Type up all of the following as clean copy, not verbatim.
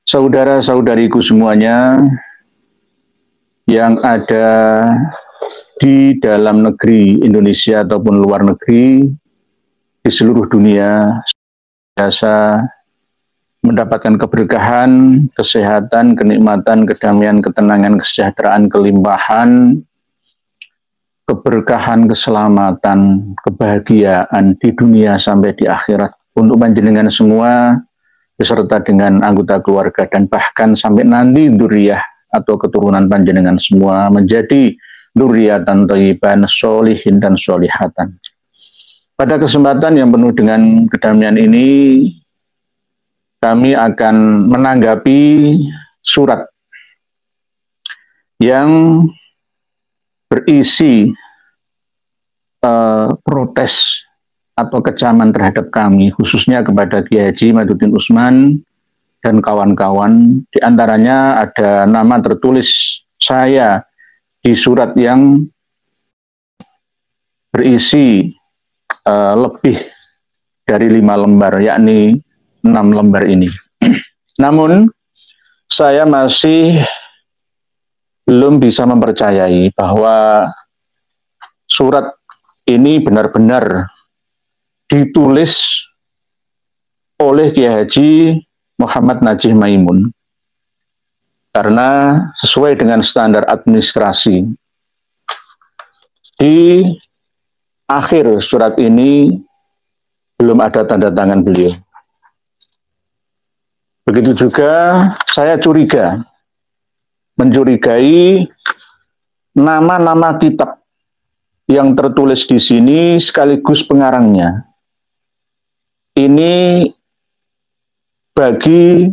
Saudara-saudariku semuanya yang ada di dalam negeri Indonesia ataupun luar negeri, di seluruh dunia, biasa mendapatkan keberkahan, kesehatan, kenikmatan, kedamaian, ketenangan, kesejahteraan, kelimpahan, keberkahan, keselamatan, kebahagiaan di dunia sampai di akhirat untuk panjenengan semua, beserta dengan anggota keluarga dan bahkan sampai nanti dzurriyyah atau keturunan panjenengan semua menjadi dzurriyyatan thayyiban sholihin dan sholihatan. Pada kesempatan yang penuh dengan kedamaian ini, kami akan menanggapi surat yang berisi protes atau kecaman terhadap kami, khususnya kepada Kiai Haji Madudin Usman dan kawan-kawan. Di antaranya ada nama tertulis saya di surat yang berisi lebih dari 5 lembar, yakni 6 lembar ini. Namun, saya masih belum bisa mempercayai bahwa surat ini benar-benar ditulis oleh Kiai Haji Muhammad Najih Maimun, karena sesuai dengan standar administrasi di akhir surat ini belum ada tanda tangan beliau. Begitu juga saya mencurigai nama-nama kitab yang tertulis di sini sekaligus pengarangnya. Ini bagi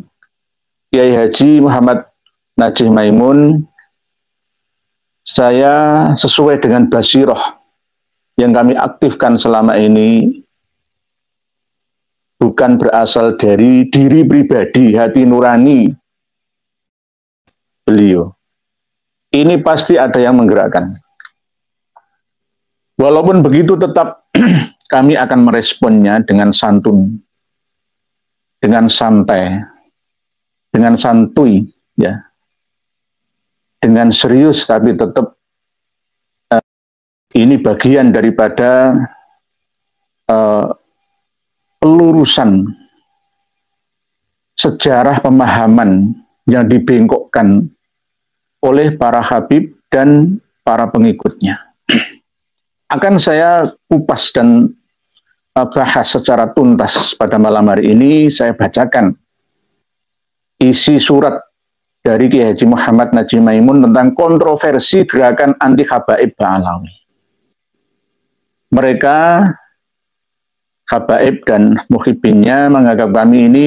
Kiai Haji Muhammad Najih Maimun, saya sesuai dengan basiroh yang kami aktifkan selama ini, bukan berasal dari diri pribadi, hati nurani beliau. Ini pasti ada yang menggerakkan. Walaupun begitu tetap kami akan meresponnya dengan santun, dengan santai, dengan santuy, ya, dengan serius, tapi tetap ini bagian daripada pelurusan sejarah pemahaman yang dibengkokkan oleh para habib dan para pengikutnya. Akan saya kupas dan bahas secara tuntas pada malam hari ini. Saya bacakan isi surat dari Kiai Haji Muhammad Najih Maimun tentang kontroversi gerakan anti habaib Ba'alawi. Mereka, habaib dan muhibbinnya, menganggap kami ini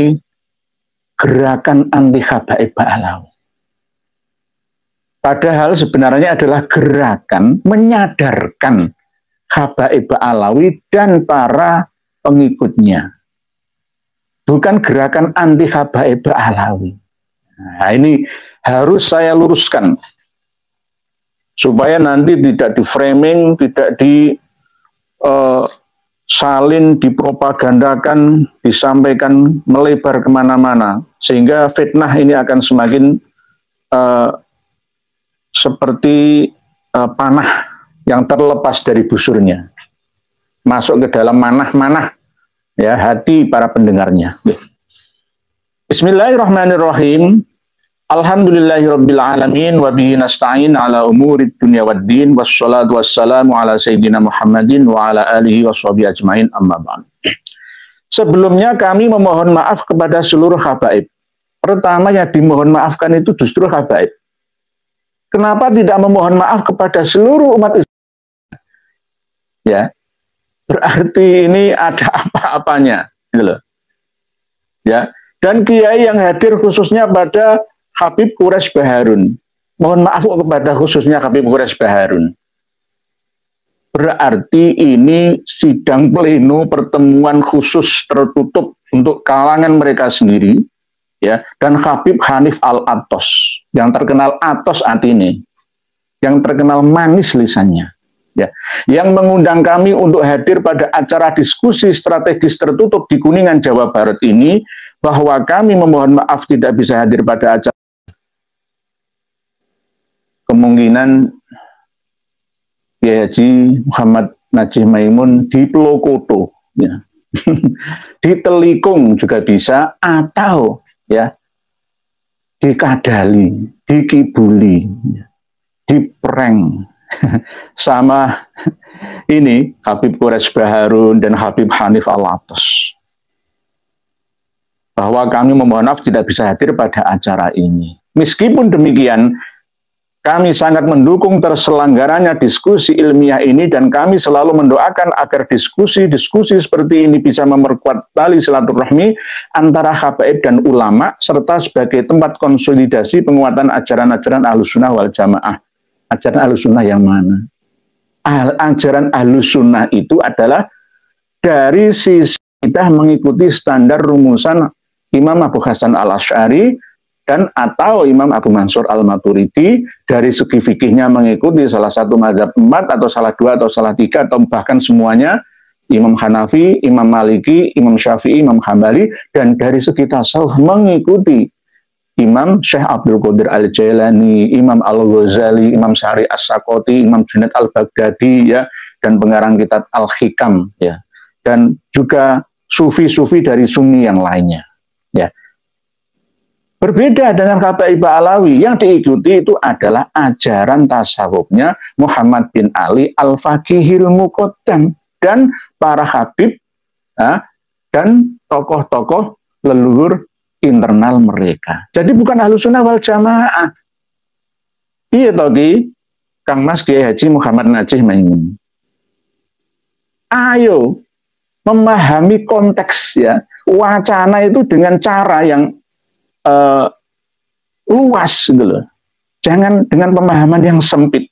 gerakan anti habaib Ba'alawi. Padahal sebenarnya adalah gerakan menyadarkan habaib Ba'alawi dan para pengikutnya. Bukan gerakan anti habaib Ba'alawi. Nah, ini harus saya luruskan. Supaya nanti tidak di-framing, tidak salin, dipropagandakan, disampaikan melebar kemana-mana. Sehingga fitnah ini akan semakin seperti panah yang terlepas dari busurnya, masuk ke dalam manah-manah ya hati para pendengarnya. Bismillahirrahmanirrahim. Alhamdulillahirabbil alamin wa bihi nasta'in ala umurid dunya waddin wassalatu wassalamu ala sayyidina Muhammadin wa ala alihi washabihi ajmain, amma ba'd. Sebelumnya kami memohon maaf kepada seluruh habaib. Pertama yang dimohon maafkan itu justru habaib. Kenapa tidak memohon maaf kepada seluruh umat Islam? Ya, berarti ini ada apa-apanya, gitu loh. Ya, dan kiai yang hadir khususnya pada Habib Quraisy Baharun, mohon maaf kepada khususnya Habib Quraisy Baharun. Berarti ini sidang pleno, pertemuan khusus tertutup untuk kalangan mereka sendiri, ya. Dan Habib Hanif Al-Atos, yang terkenal atos atine, yang terkenal manis lisannya. ya, yang mengundang kami untuk hadir pada acara diskusi strategis tertutup di Kuningan, Jawa Barat ini, bahwa kami memohon maaf tidak bisa hadir pada acara. Kemungkinan Kiai Haji Muhammad Najih Maimun di Plokoto, ya. Di Telikung juga bisa, atau ya di Kadali, di Kibuli, di Prank, sama ini Habib Quraisy Baharun dan Habib Hanif Al-Atas. Bahwa kami memohon maaf tidak bisa hadir pada acara ini. Meskipun demikian, kami sangat mendukung terselenggaranya diskusi ilmiah ini dan kami selalu mendoakan agar diskusi-diskusi seperti ini bisa memperkuat tali silaturahmi antara habaib dan ulama serta sebagai tempat konsolidasi penguatan ajaran-ajaran Ahlussunnah wal Jamaah. Ajaran Ahlussunnah yang mana? Ajaran Ahlussunnah itu adalah dari sisi kita mengikuti standar rumusan Imam Abu Hasan Al-Asy'ari dan atau Imam Abu Mansur Al-Maturidi, dari segi fikihnya mengikuti salah satu mazhab 4 atau salah 2 atau salah 3 atau bahkan semuanya, Imam Hanafi, Imam Maliki, Imam Syafi'i, Imam Hambali, dan dari segi tasawuf mengikuti Imam Syekh Abdul Qadir Al-Jailani, Imam Al-Ghazali, Imam Syari As-Sakoti, Imam Junaid Al-Baghdadi, ya, dan pengarang kitab Al-Hikam, ya, dan juga sufi-sufi dari Sunni yang lainnya, ya. Berbeda dengan Habaib Alawi, yang diikuti itu adalah ajaran tasawufnya Muhammad bin Ali Al-Faqihil Muqaddam dan para habib, ya, dan tokoh-tokoh leluhur internal mereka. Jadi bukan Ahlussunnah wal Jamaah. Iya togi, Kang Mas Kiai Haji Muhammad Najih Maimun. Ayo memahami konteks, ya, wacana itu dengan cara yang luas gitu loh. Jangan dengan pemahaman yang sempit.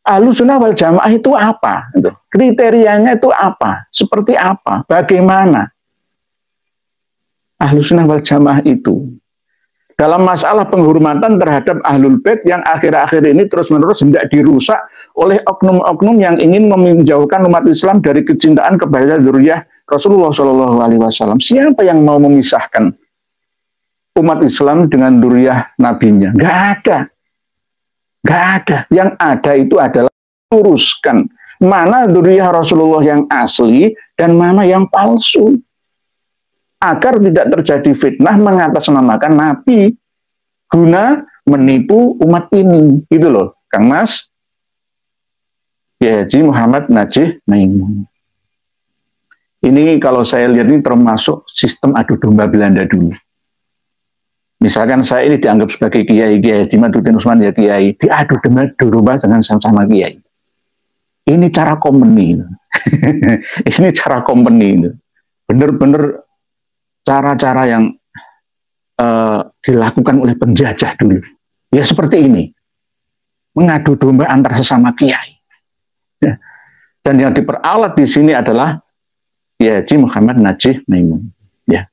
Ahlussunnah wal Jamaah itu apa? Gitu. Kriterianya itu apa? Seperti apa? Bagaimana? Ahlussunnah wal Jamaah itu dalam masalah penghormatan terhadap Ahlul Bait yang akhir-akhir ini terus-menerus hendak dirusak oleh oknum-oknum yang ingin menjauhkan umat Islam dari kecintaan kepada dzurriyyah Rasulullah SAW. Siapa yang mau memisahkan umat Islam dengan dzurriyyah nabinya? Nggak ada. Nggak ada. Yang ada itu adalah luruskan mana dzurriyyah Rasulullah yang asli dan mana yang palsu, agar tidak terjadi fitnah mengatasnamakan Nabi guna menipu umat ini. Gitu loh, Kang Mas Kiai Haji Muhammad Najih Maimun. Ini kalau saya lihat ini termasuk sistem adu domba Belanda dulu. Misalkan saya ini dianggap sebagai Kiai Haji Madudin Usman, ya Kiai, diadu domba dengan sama-sama Kiai. Ini cara company. Ini cara company. Bener-bener cara-cara yang dilakukan oleh penjajah dulu. Ya seperti ini. Mengadu domba antar sesama Kiai. Ya. Dan yang diperalat di sini adalah Kiai Haji Muhammad Najih Maimun. Ya.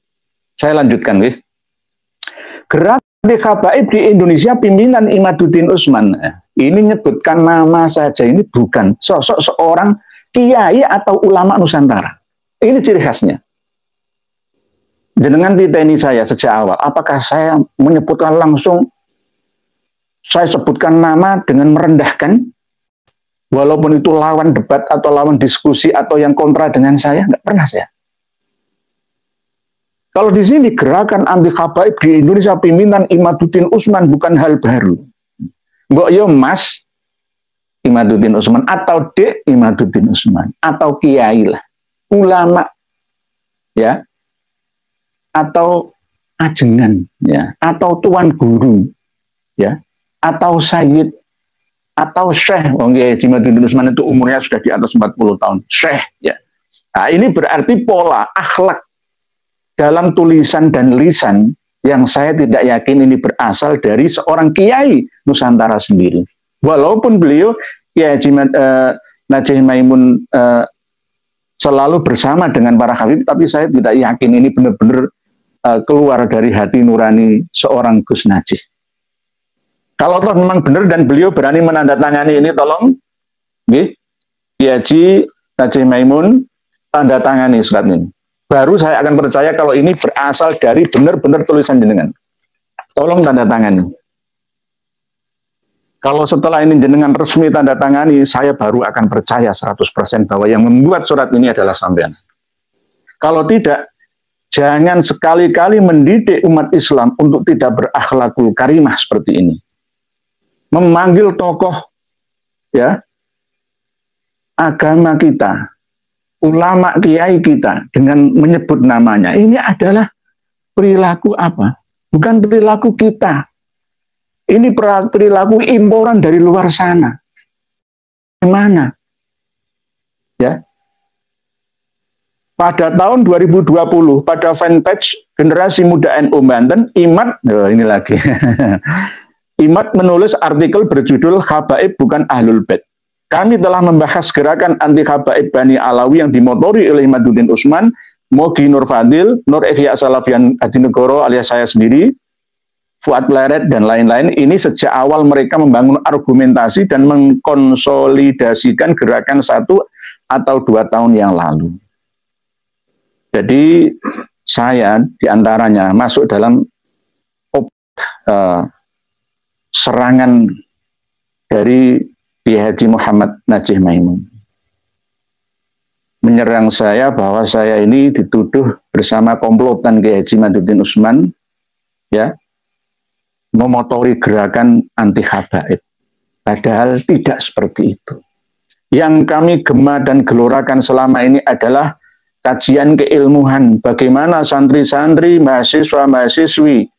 Saya lanjutkan, guys. Gerak di Habaib di Indonesia pimpinan Imaduddin Usman. Ini nyebutkan nama saja, ini bukan sosok seorang kiai atau ulama Nusantara. Ini ciri khasnya. Dengan titeni saya sejak awal, apakah saya menyebutkan langsung, saya sebutkan nama dengan merendahkan, walaupun itu lawan debat atau lawan diskusi atau yang kontra dengan saya? Nggak pernah saya. Kalau di sini gerakan anti habaib di Indonesia pimpinan Imaduddin Usman bukan hal baru. Mbok yo Mas Imaduddin Usman atau Dek Imaduddin Usman atau kiai lah, ulama, ya, atau ajengan, ya, atau tuan guru, ya, atau sayyid, atau syekh. Kiai Imaduddin Usman itu umurnya sudah di atas 40 tahun, syekh, ya. Nah, ini berarti pola akhlak dalam tulisan dan lisan yang saya tidak yakin ini berasal dari seorang kiai Nusantara sendiri. Walaupun beliau Kiai Haji Najih Maimun selalu bersama dengan para habib, tapi saya tidak yakin ini benar-benar keluar dari hati nurani seorang Gus Najih. Kalau memang benar dan beliau berani menandatangani ini, tolong Kiai Haji Najih Maimun tanda tangani surat ini. Baru saya akan percaya kalau ini berasal dari benar-benar tulisan jenengan. Tolong tanda tangani. Kalau setelah ini jenengan resmi tanda tangani, saya baru akan percaya 100% bahwa yang membuat surat ini adalah sampean. Kalau tidak, jangan sekali-kali mendidik umat Islam untuk tidak berakhlakul karimah seperti ini. Memanggil tokoh ya agama kita, ulama kiai kita dengan menyebut namanya. Ini adalah perilaku apa? Bukan perilaku kita. Ini perilaku imporan dari luar sana. Gimana? Ya. Pada tahun 2020, pada fanpage Generasi Muda NU Banten, Imat, ini lagi. Imat menulis artikel berjudul Habaib bukan Ahlul Bait. Kami telah membahas gerakan anti habaib Bani Alawi yang dimotori oleh Imaduddin Usman, Mogi Nur Fadil, Nur Ihya Salafian Adinegoro alias saya sendiri, Fuad Pleret, dan lain-lain. Ini sejak awal mereka membangun argumentasi dan mengkonsolidasikan gerakan 1 atau 2 tahun yang lalu. Jadi saya diantaranya masuk dalam serangan dari Kiai Haji Muhammad Najih Maimun. Menyerang saya bahwa saya ini dituduh bersama komplotan Kiai Haji Imaduddin Usman, ya, memotori gerakan anti habaib. Padahal tidak seperti itu. Yang kami gema dan gelorakan selama ini adalah kajian keilmuan, bagaimana santri-santri, mahasiswa-mahasiswi,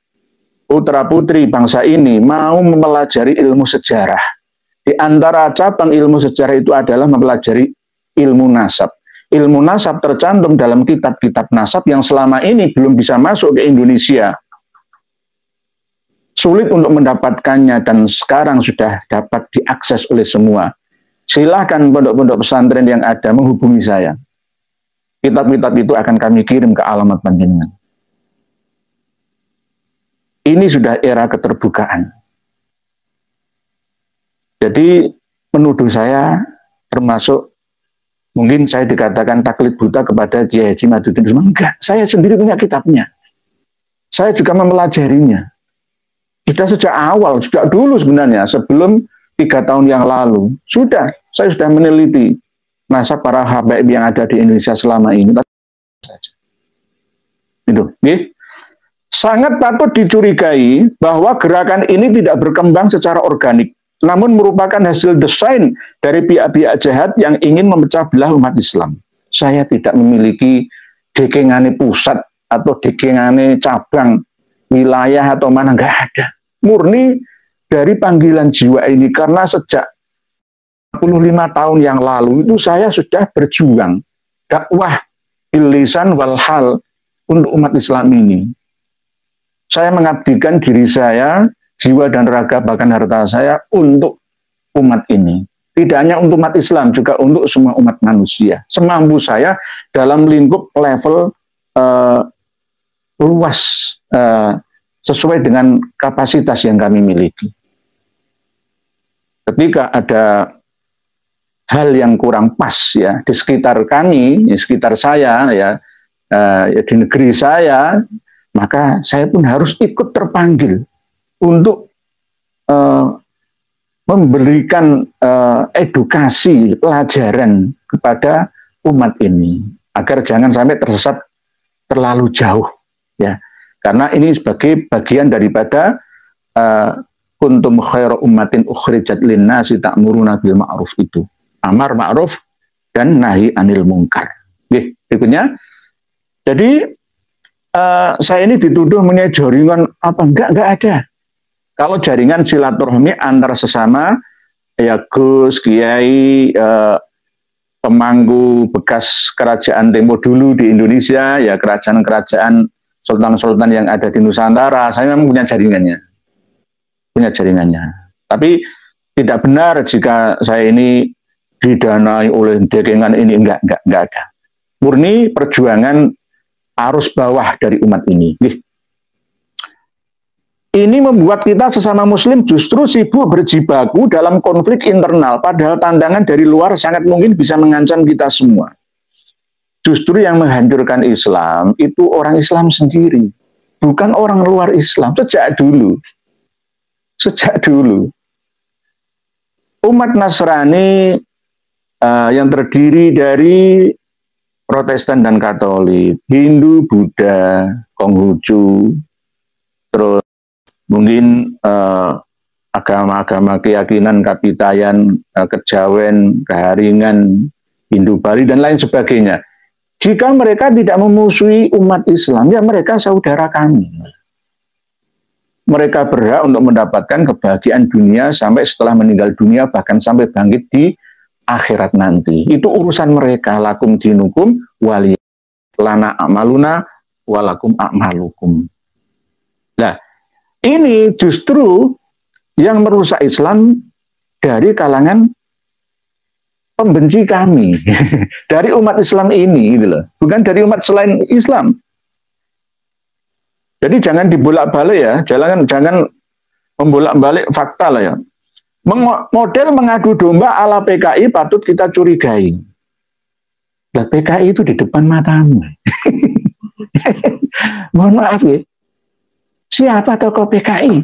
putra-putri bangsa ini mau mempelajari ilmu sejarah. Di antara cabang ilmu sejarah itu adalah mempelajari ilmu nasab. Ilmu nasab tercantum dalam kitab-kitab nasab yang selama ini belum bisa masuk ke Indonesia. Sulit untuk mendapatkannya dan sekarang sudah dapat diakses oleh semua. Silakan pondok-pondok pesantren yang ada menghubungi saya. Kitab-kitab itu akan kami kirim ke alamat panjenengan. Ini sudah era keterbukaan. Jadi menuduh saya termasuk mungkin saya dikatakan taklid buta kepada Kiai Haji Imaduddin Usman. Enggak, saya sendiri punya kitabnya. Saya juga mempelajarinya. Sudah sejak awal, sejak dulu sebenarnya, sebelum 3 tahun yang lalu, saya sudah meneliti nasab para habaib yang ada di Indonesia selama ini. Itu, sangat patut dicurigai bahwa gerakan ini tidak berkembang secara organik, namun merupakan hasil desain dari pihak-pihak jahat yang ingin memecah belah umat Islam. Saya tidak memiliki dekengane pusat atau dekengane cabang wilayah atau mana, nggak ada. Murni dari panggilan jiwa ini, karena sejak 45 tahun yang lalu itu saya sudah berjuang dakwah bil lisan wal hal untuk umat Islam ini. Saya mengabdikan diri saya, jiwa dan raga bahkan harta saya untuk umat ini. Tidak hanya untuk umat Islam, juga untuk semua umat manusia. Semampu saya dalam lingkup level luas, sesuai dengan kapasitas yang kami miliki. Ketika ada hal yang kurang pas ya di sekitar kami, di sekitar saya ya, di negeri saya, maka saya pun harus ikut terpanggil untuk memberikan edukasi, pelajaran kepada umat ini agar jangan sampai tersesat terlalu jauh ya. Karena ini sebagai bagian daripada kuntum khairu ummatin ukhrijat linnasi ta'muruna bil ma'ruf itu. Amar ma'ruf dan nahi anil munkar. Berikutnya. Jadi saya ini dituduh punya jaringan apa? Enggak ada. Kalau jaringan silaturahmi antar sesama ya Gus, Kiai, pemangku bekas kerajaan Tempo dulu di Indonesia, ya kerajaan-kerajaan sultan-sultan yang ada di Nusantara, saya memang punya jaringannya. Tapi tidak benar jika saya ini didanai oleh dekengan ini, enggak ada. Murni perjuangan arus bawah dari umat ini. Ini membuat kita sesama muslim justru sibuk berjibaku dalam konflik internal, padahal tantangan dari luar sangat mungkin bisa mengancam kita semua. Justru yang menghancurkan Islam itu orang Islam sendiri, bukan orang luar Islam. Sejak dulu umat Nasrani yang terdiri dari Protestan dan Katolik, Hindu, Buddha, Konghucu, terus mungkin agama-agama keyakinan Kapitayan, Kejawen, Keharingan, Hindu Bali, dan lain sebagainya. Jika mereka tidak memusuhi umat Islam, ya mereka saudara kami. Mereka berhak untuk mendapatkan kebahagiaan dunia sampai setelah meninggal dunia, bahkan sampai bangkit di akhirat nanti. Itu urusan mereka. Lakum dinukum wali lana amaluna walakum a'malukum. Nah, ini justru yang merusak Islam dari kalangan pembenci kami, dari umat Islam ini, gitu loh. Bukan dari umat selain Islam. Jadi jangan dibolak-balik ya, jangan membolak-balik fakta lah ya. Model mengadu domba ala PKI patut kita curigai. Nah, PKI itu di depan matamu. Mohon maaf ya. Siapa tokoh PKI?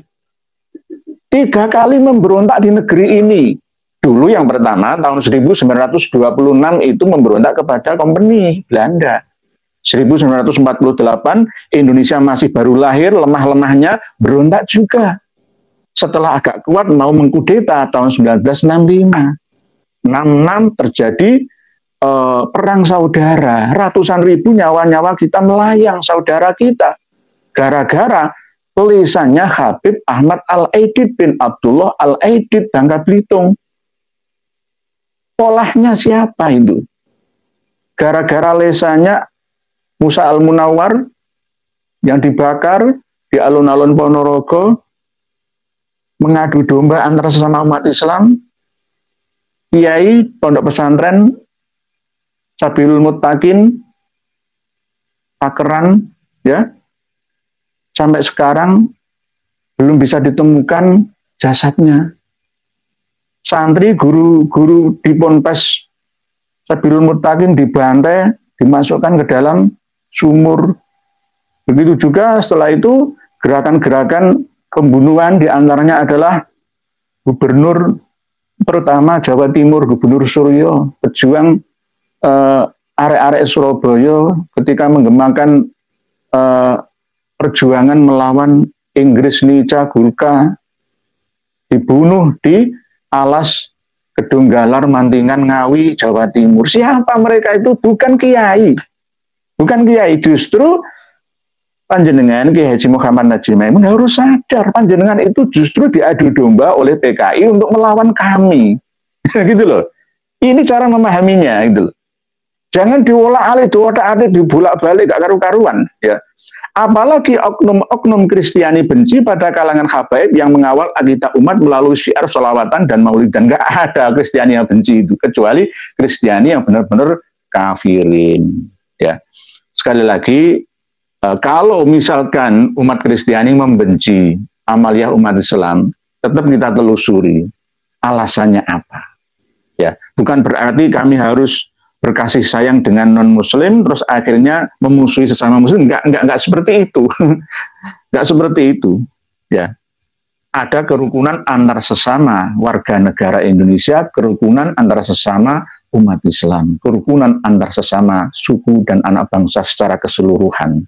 3 kali memberontak di negeri ini. Dulu yang pertama tahun 1926 itu memberontak kepada kompeni Belanda. 1948 Indonesia masih baru lahir, lemah-lemahnya berontak juga. Setelah agak kuat mau mengkudeta tahun 1965. 66 terjadi perang saudara. Ratusan ribu nyawa-nyawa kita melayang, saudara kita. Gara-gara lisannya Habib Ahmad Al-Aidid bin Abdullah Al-Aidid Bangka Belitung. Polahnya siapa itu? Gara-gara lisannya Musa Al-Munawar yang dibakar di alun-alun Ponorogo, mengadu domba antara sesama umat Islam, kiai pondok pesantren Sabilul Muttaqin Pakeran, ya, sampai sekarang belum bisa ditemukan jasadnya. Santri guru-guru di Ponpes Sabilul Muttaqin dibantai, dimasukkan ke dalam sumur. Begitu juga setelah itu gerakan-gerakan pembunuhan diantaranya adalah gubernur pertama Jawa Timur, Gubernur Suryo, pejuang arek-arek Surabaya ketika menggemakan perjuangan melawan Inggris Nica Gurkha, dibunuh di alas Gedung Galar Mantingan Ngawi, Jawa Timur. Siapa mereka itu? Bukan kiai. Bukan kiai, justru panjenengan Kiai Haji Muhammad Najib Maimun harus sadar panjenengan itu justru diadu domba oleh PKI untuk melawan kami. Gitu loh. Ini cara memahaminya gitu loh. Jangan diolah-alik, diotak-atik, dibolak-balik, gak karu-karuan ya. Apalagi oknum Kristiani benci pada kalangan habaib yang mengawal akidah umat melalui syiar sholawatan dan maulid. Dan gak ada Kristiani yang benci itu, kecuali Kristiani yang benar-benar kafirin. Ya. Sekali lagi, kalau misalkan umat Kristiani membenci amaliyah umat Islam, tetap kita telusuri alasannya apa. Ya, bukan berarti kami harus berkasih sayang dengan non-muslim terus akhirnya memusuhi sesama muslim. Enggak seperti itu. Enggak seperti itu, ya. Ada kerukunan antar sesama warga negara Indonesia, kerukunan antar sesama umat Islam, kerukunan antar sesama suku dan anak bangsa secara keseluruhan.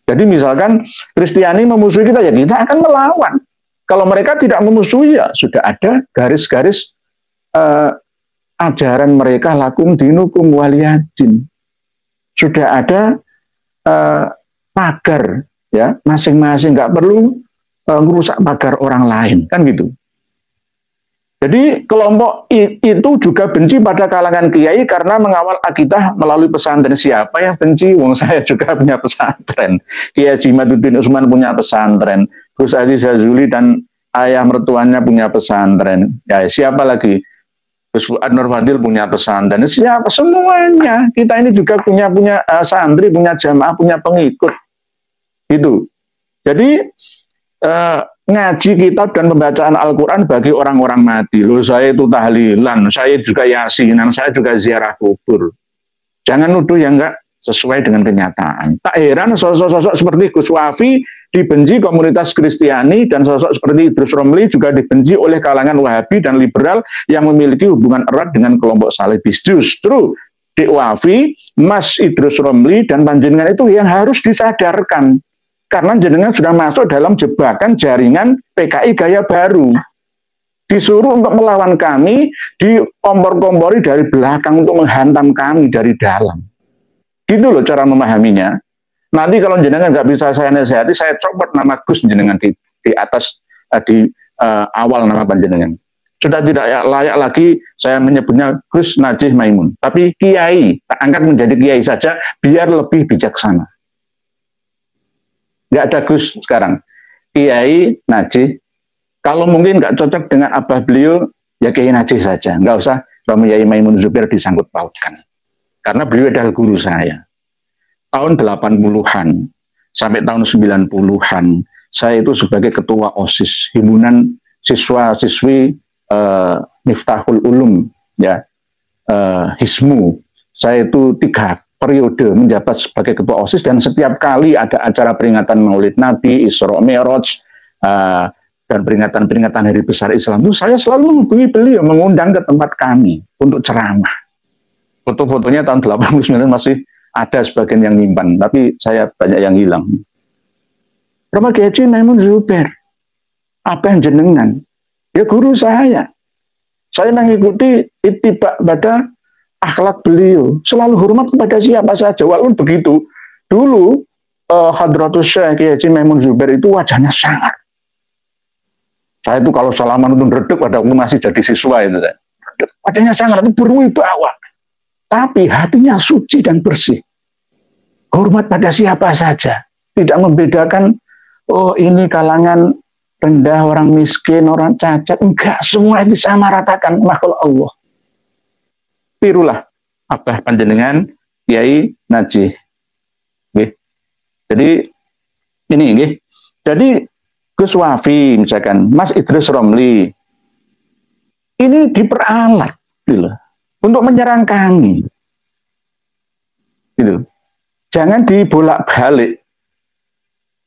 Jadi misalkan Kristiani memusuhi kita, ya kita akan melawan. Kalau mereka tidak memusuhi, ya sudah ada garis-garis ajaran mereka lakum dinukum waliyadin. Sudah ada pagar, ya masing-masing, nggak perlu merusak pagar orang lain, kan gitu. Jadi kelompok itu juga benci pada kalangan kiai karena mengawal akidah melalui pesantren. Siapa yang benci? Wong saya juga punya pesantren. Kiai Haji Maduddin Usman punya pesantren. Gus Aziz Hazuli dan ayah mertuanya punya pesantren. Ya, siapa lagi? Gus Fuad Nur Fadil punya pesantren. Siapa? Semuanya. Kita ini juga punya santri, punya jamaah, punya pengikut. Gitu. Jadi ngaji kitab dan pembacaan Al-Quran bagi orang-orang mati. Loh, saya itu tahlilan, saya juga yasinan, saya juga ziarah kubur. Jangan nuduh yang enggak sesuai dengan kenyataan. Tak heran sosok-sosok seperti Gus Wafi dibenci komunitas Kristiani, dan sosok seperti Idrus Romli juga dibenci oleh kalangan Wahabi dan liberal yang memiliki hubungan erat dengan kelompok Salibis. Justru Dik Wafi, Mas Idrus Romli, dan panjenengan itu yang harus disadarkan. Karena jenengan sudah masuk dalam jebakan jaringan PKI gaya baru. Disuruh untuk melawan kami, diompor-kompori dari belakang untuk menghantam kami dari dalam. Gitu loh cara memahaminya. Nanti kalau jenengan nggak bisa saya nasihati, saya copot nama Gus jenengan di atas, di awal nama panjenengan. Sudah tidak layak lagi saya menyebutnya Gus Najih Maimun. Tapi Kiai, tak angkat menjadi Kiai saja, biar lebih bijaksana. Nggak ada Gus sekarang. Kiai Najih, kalau mungkin nggak cocok dengan abah beliau, ya Kiai Najih saja. Nggak usah Romi Yai Maimun Zubair disangkut pautkan. Karena beliau adalah guru saya. Tahun 80-an sampai tahun 90-an, saya itu sebagai ketua OSIS, himpunan siswa-siswi Miftahul Ulum, ya, Hismu. Saya itu 3 periode menjabat sebagai ketua OSIS, dan setiap kali ada acara peringatan Maulid Nabi, Isra Mi'raj, dan peringatan-peringatan hari besar Islam itu, saya selalu menghubungi beliau, mengundang ke tempat kami untuk ceramah. Foto-fotonya tahun 89 masih ada sebagian yang nyimpan, tapi saya banyak yang hilang. Rama Kiai Haji Maimun Zubair, apa yang jenengan? Ya guru saya. Saya mengikuti ittiba pada akhlak beliau, selalu hormat kepada siapa saja. Walaupun begitu, dulu Hadratus Syekh Kiai Haji Maimun Zubair itu wajahnya sangar. Saya itu kalau salaman itu redek pada waktu masih jadi siswa itu. Wajahnya sangar, itu berwibawa. Tapi hatinya suci dan bersih. Hormat pada siapa saja. Tidak membedakan, oh ini kalangan rendah, orang miskin, orang cacat. Enggak, semua itu sama ratakan makhluk Allah. Tirulah apa panjenengan Kiai Najih. Jadi ini, jadi Gus Wafi misalkan, Mas Idrus Romli, ini diperalat gitu, untuk menyerang kami. Gitu. Jangan dibolak-balik.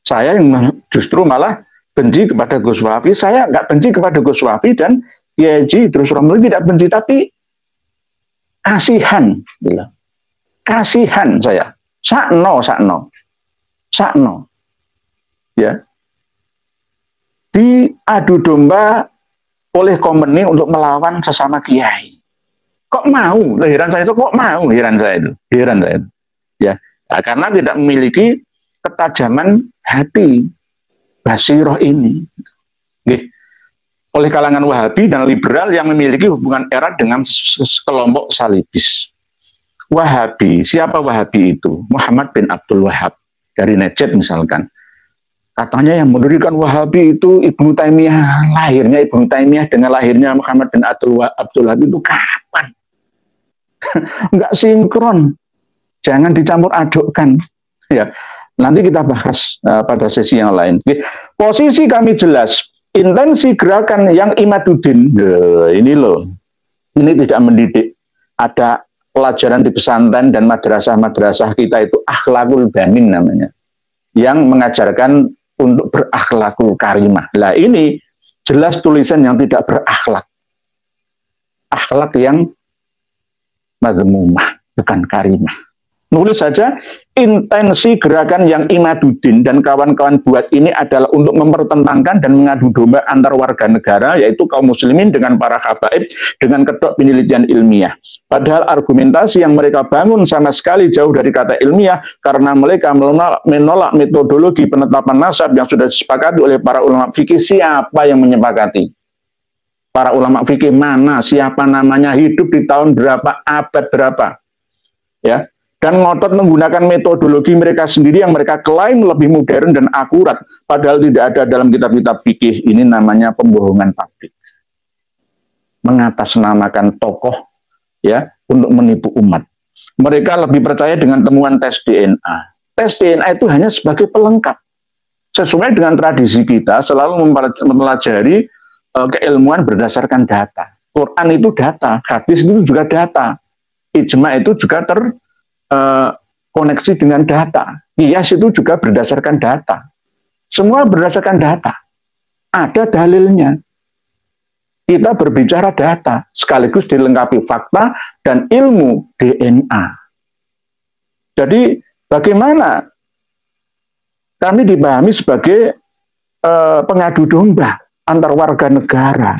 Saya yang justru malah benci kepada Gus Wafi. Saya nggak benci kepada Gus Wafi, dan Kiai Haji Idrus Romli tidak benci, tapi kasihan. Gitu. Kasihan saya. Sakno. Ya. Diadu domba oleh kompeni untuk melawan sesama kiai. Kok mau? Heran saya itu, kok mau? Heran saya itu. Ya, nah, karena tidak memiliki ketajaman hati, basiroh ini. Oleh kalangan Wahabi dan liberal yang memiliki hubungan erat dengan kelompok Salibis. Wahabi, siapa Wahabi itu? Muhammad bin Abdul Wahab dari Najd misalkan. Katanya yang mendirikan Wahabi itu Ibnu Taimiyah. Lahirnya Ibnu Taimiyah dengan lahirnya Muhammad bin Abdul Wahab itu kapan? Enggak sinkron. Jangan dicampur adukkan. Ya, nanti kita bahas pada sesi yang lain. Posisi kami jelas. Intensi gerakan yang Imaduddin. Ini loh. Ini tidak mendidik. Ada pelajaran di pesantren dan madrasah-madrasah kita itu akhlakul banin namanya. Yang mengajarkan untuk berakhlakul karimah. Nah ini jelas tulisan yang tidak berakhlak. Akhlak yang mazmumah, bukan karimah. Nulis saja, intensi gerakan yang Imaduddin dan kawan-kawan buat ini adalah untuk mempertentangkan dan mengadu domba antar warga negara, yaitu kaum muslimin dengan para habaib, dengan kedok penelitian ilmiah. Padahal argumentasi yang mereka bangun sama sekali jauh dari kata ilmiah, karena mereka menolak metodologi penetapan nasab yang sudah disepakati oleh para ulama fikih. Siapa yang menyepakati? Para ulama fikih mana? Siapa namanya? Hidup di tahun berapa? Abad berapa? Ya, dan ngotot menggunakan metodologi mereka sendiri yang mereka klaim lebih modern dan akurat, padahal tidak ada dalam kitab-kitab fikih. Ini namanya pembohongan publik. Mengatasnamakan tokoh, ya, untuk menipu umat. Mereka lebih percaya dengan temuan tes DNA. Tes DNA itu hanya sebagai pelengkap. sesuai dengan tradisi kita selalu mempelajari keilmuan berdasarkan data. Quran itu data, hadis itu juga data, ijma itu juga terkoneksi dengan data, qiyas itu juga berdasarkan data. Semua berdasarkan data. Ada dalilnya. Kita berbicara data, sekaligus dilengkapi fakta dan ilmu DNA. Jadi bagaimana kami dipahami sebagai pengadu domba antar warga negara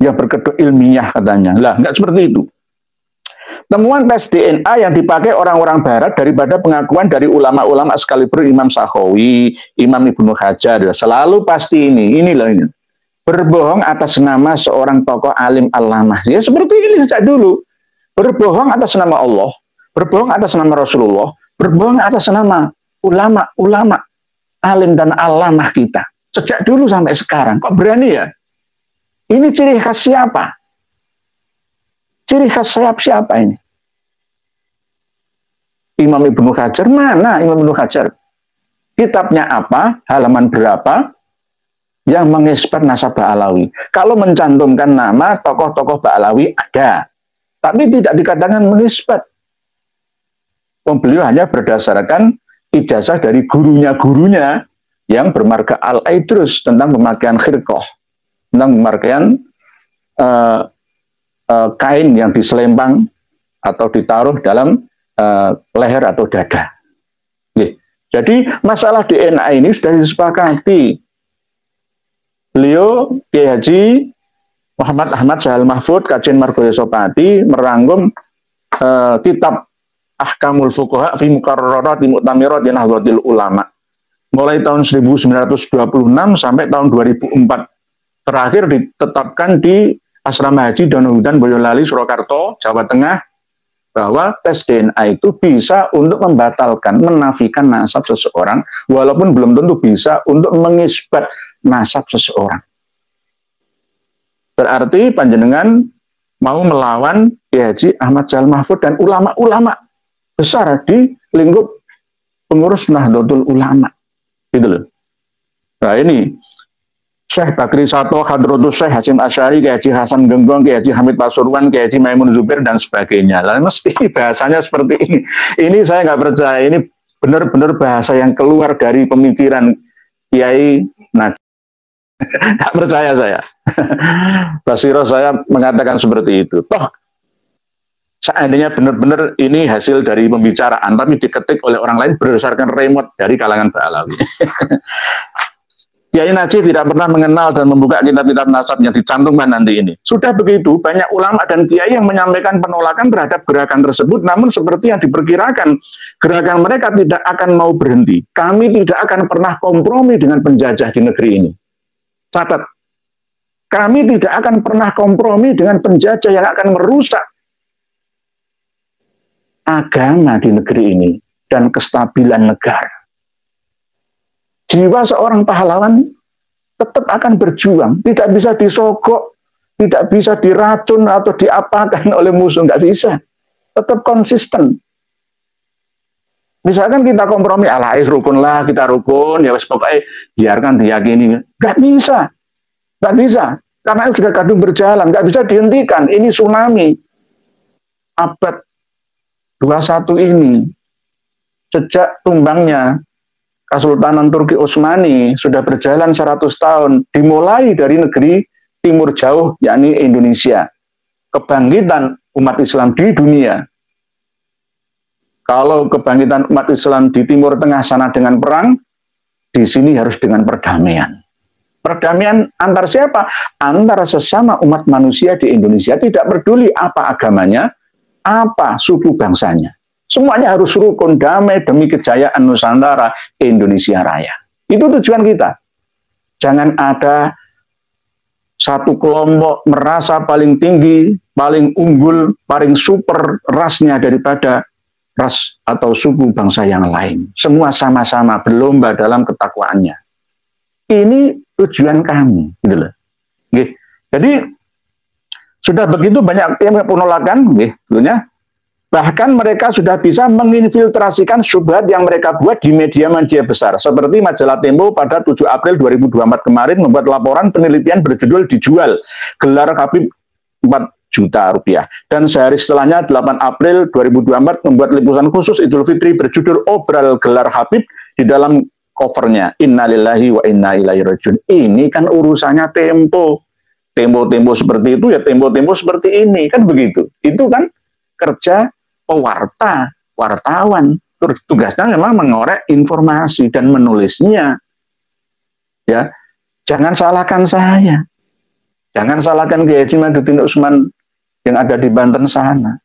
yang berkedok ilmiah katanya. Lah, enggak seperti itu. Temuan tes DNA yang dipakai orang-orang barat daripada pengakuan dari ulama-ulama sekalipun Imam Sakhawi, Imam Ibnu Hajar, selalu pasti inilah ini. Berbohong atas nama seorang tokoh alim allamah. Ya seperti ini sejak dulu. Berbohong atas nama Allah, berbohong atas nama Rasulullah, berbohong atas nama ulama-ulama alim dan allamah kita. Sejak dulu sampai sekarang. Kok berani ya? Ini ciri khas siapa? Ciri khas siapa ini? Imam Ibnu Hajar, mana Imam Ibnu Hajar? Kitabnya apa? Halaman berapa? Yang mengisbat nasab Ba'alawi. Kalau mencantumkan nama tokoh-tokoh Ba'alawi ada. Tapi tidak dikatakan mengisbat. Beliau hanya berdasarkan ijazah dari gurunya yang bermarga Al-Aidrus tentang pemakaian khirqah. Tentang pemakaian kain yang diselempang atau ditaruh dalam leher atau dada. Jadi masalah DNA ini sudah disepakati. Beliau Kiai Haji Muhammad Ahmad Sahal Mahfud Kajen Margoyo Sopati merangkum kitab Ahkamul Fuqaha fi Muqarrarati Mu'tamirati Nahdlatul Ulama mulai tahun 1926 sampai tahun 2004. Terakhir ditetapkan di Asrama Haji Donohudan Boyolali Surakarta, Jawa Tengah, bahwa tes DNA itu bisa untuk membatalkan, menafikan nasab seseorang, walaupun belum tentu bisa untuk mengisbat nasab seseorang. Berarti panjenengan mau melawan Kiai Haji Ahmad Sahal Mahfud dan ulama-ulama besar di lingkup pengurus Nahdlatul Ulama. Gitu loh. Nah ini Syekh Bakri Sato, Hadratus Syekh Hasyim Asy'ari, Kiai Haji Hasan Genggong, Kiai Haji Hamid Pasuruan, Kiai Haji Maimun Zubair dan sebagainya. Lalu mesti bahasanya seperti ini. Ini saya nggak percaya. Ini benar-benar bahasa yang keluar dari pemikiran Kiai Najib. Nggak percaya saya. Basiro saya mengatakan seperti itu. Toh seandainya benar-benar ini hasil dari pembicaraan, tapi diketik oleh orang lain berdasarkan remote dari kalangan Ba'alawi. Kiai Najib tidak pernah mengenal dan membuka kitab-kitab nasab yang dicantumkan nanti ini. Sudah begitu, banyak ulama dan kiai yang menyampaikan penolakan terhadap gerakan tersebut, namun seperti yang diperkirakan, gerakan mereka tidak akan mau berhenti. Kami tidak akan pernah kompromi dengan penjajah di negeri ini. Catat, kami tidak akan pernah kompromi dengan penjajah yang akan merusak agama di negeri ini dan kestabilan negara. Jiwa seorang pahlawan tetap akan berjuang, tidak bisa disogok, tidak bisa diracun atau diapakan oleh musuh, nggak bisa. Tetap konsisten. Misalkan kita kompromi, rukun lah, kita rukun, ya wes pokoknya biarkan diyakini. Nggak bisa, karena itu sudah kadung berjalan, nggak bisa dihentikan. Ini tsunami abad 21 ini, sejak tumbangnya Kesultanan Turki Utsmani sudah berjalan 100 tahun, dimulai dari negeri timur jauh, yakni Indonesia. Kebangkitan umat Islam di dunia. Kalau kebangkitan umat Islam di Timur Tengah sana dengan perang, di sini harus dengan perdamaian. Perdamaian antar siapa? Antara sesama umat manusia di Indonesia, tidak peduli apa agamanya, apa suku bangsanya. Semuanya harus rukun, damai demi kejayaan Nusantara Indonesia Raya. Itu tujuan kita. Jangan ada satu kelompok merasa paling tinggi, paling unggul, paling super rasnya daripada ras atau suku bangsa yang lain. Semua sama-sama berlomba dalam ketakwaannya. Ini tujuan kami. Gitu loh. Jadi sudah begitu banyak yang penolakan, dulunya. Bahkan mereka sudah bisa menginfiltrasikan syubhat yang mereka buat di media-media besar. Seperti majalah Tempo pada 7 April 2024 kemarin membuat laporan penelitian berjudul dijual gelar Habib 4 juta rupiah. Dan sehari setelahnya 8 April 2024 membuat liputan khusus Idul Fitri berjudul Obral Gelar Habib di dalam covernya Innalillahi wa inna ilaihi rajiun. Ini kan urusannya Tempo. Tempo-tempo seperti itu ya tempo-tempo seperti ini kan begitu. Itu kan kerja pewarta, wartawan, tugasnya memang mengorek informasi dan menulisnya. Ya, jangan salahkan saya, jangan salahkan Kiai Haji Imaduddin Usman yang ada di Banten sana.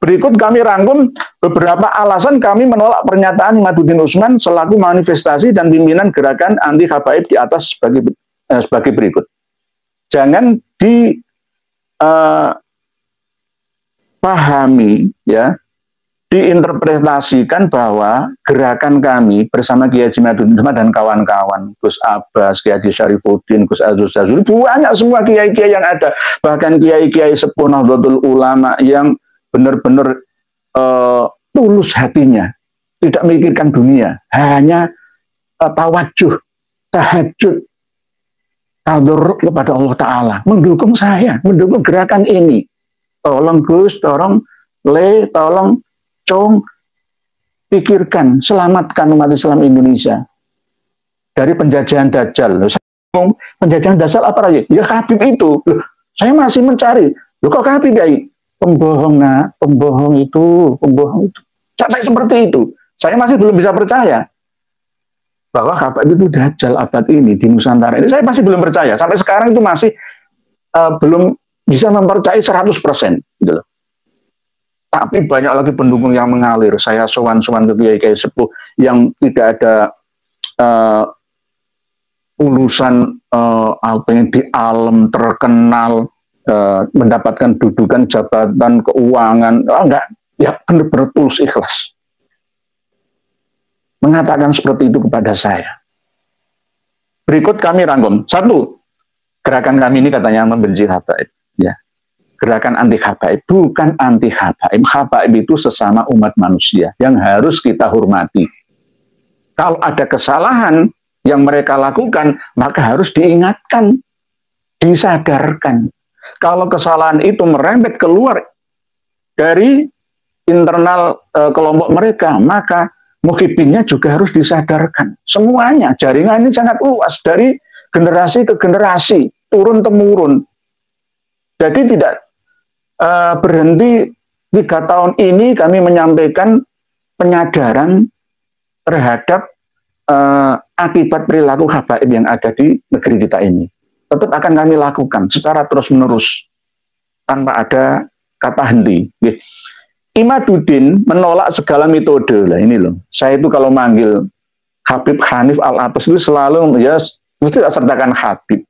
Berikut kami rangkum beberapa alasan kami menolak pernyataan Imaduddin Usman selaku manifestasi dan pimpinan gerakan anti habaib di atas sebagai berikut. Jangan pahami, ya, diinterpretasikan bahwa gerakan kami bersama Kiai Haji Imaduddin Usman dan kawan-kawan, Gus Abbas, Kiai Haji Syarifuddin, Gus Aziz Jazuli, banyak semua kiai-kiai yang ada, bahkan kiai-kiai sepuh Nahdlatul Ulama yang benar-benar tulus hatinya, tidak memikirkan dunia, hanya tawajuh, tahajud, tadarruk kepada Allah Ta'ala, mendukung saya, mendukung gerakan ini. Tolong Gus, tolong Le, tolong Cong, pikirkan, selamatkan umat Islam Indonesia dari penjajahan Dajjal. Penjajahan Dajjal apa lagi? Ya Habib itu. Loh, saya masih mencari. Loh kok Habib ya? Pembohong, nah, pembohong itu. Sampai seperti itu. Saya masih belum bisa percaya bahwa Habib itu Dajjal abad ini di Nusantara ini. Saya masih belum percaya. Sampai sekarang itu masih belum bisa mempercayai 100%, gitu loh. Tapi banyak lagi pendukung yang mengalir. Saya sowan-sowan ke kiai-kiai sepuh yang tidak ada urusan apa yang di alam terkenal, mendapatkan dudukan jabatan keuangan, enggak, ya benar-benar tulus ikhlas. Mengatakan seperti itu kepada saya. Berikut kami rangkum. 1, gerakan kami ini katanya membenci habaib. Ya, gerakan anti habaib, bukan anti habaib. Habaib itu sesama umat manusia yang harus kita hormati. Kalau ada kesalahan yang mereka lakukan, maka harus diingatkan, disadarkan. Kalau kesalahan itu merembet keluar dari internal kelompok mereka, maka muhibinnya juga harus disadarkan. Semuanya, jaringan ini sangat luas dari generasi ke generasi, turun-temurun. Jadi tidak berhenti 3 tahun ini kami menyampaikan penyadaran terhadap akibat perilaku habaib yang ada di negeri kita ini. Tetap akan kami lakukan secara terus-menerus tanpa ada kata henti. Imaduddin menolak segala metode. Lah ini loh, saya itu kalau manggil Habib Hanif Al-Abbas itu selalu ya mesti tidak sertakan Habib,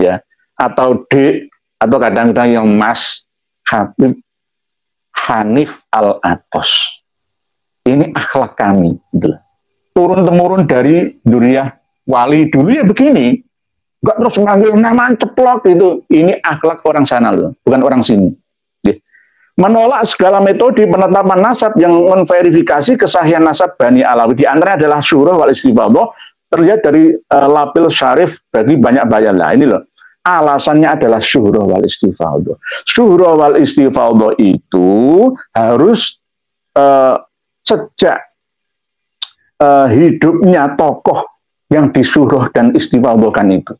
ya, atau D, atau kadang-kadang yang Mas Habib Hanif Al-Abbas. Ini akhlak kami, gitu. Turun-temurun dari Duriah Wali dulu ya begini, nggak terus manggil nama ceplok itu. Ini akhlak orang sana loh, bukan orang sini. Menolak segala metode penetapan nasab yang memverifikasi kesahihan nasab Bani Alawi. Di antara adalah syuruh wal istifadhah, terlihat dari lapil syarif bagi banyak bayan. Lah ini loh, alasannya adalah syuruh wal istifadhah. Syuruh wal istifadhah itu harus sejak hidupnya tokoh yang disuruh dan istifadhahkan itu.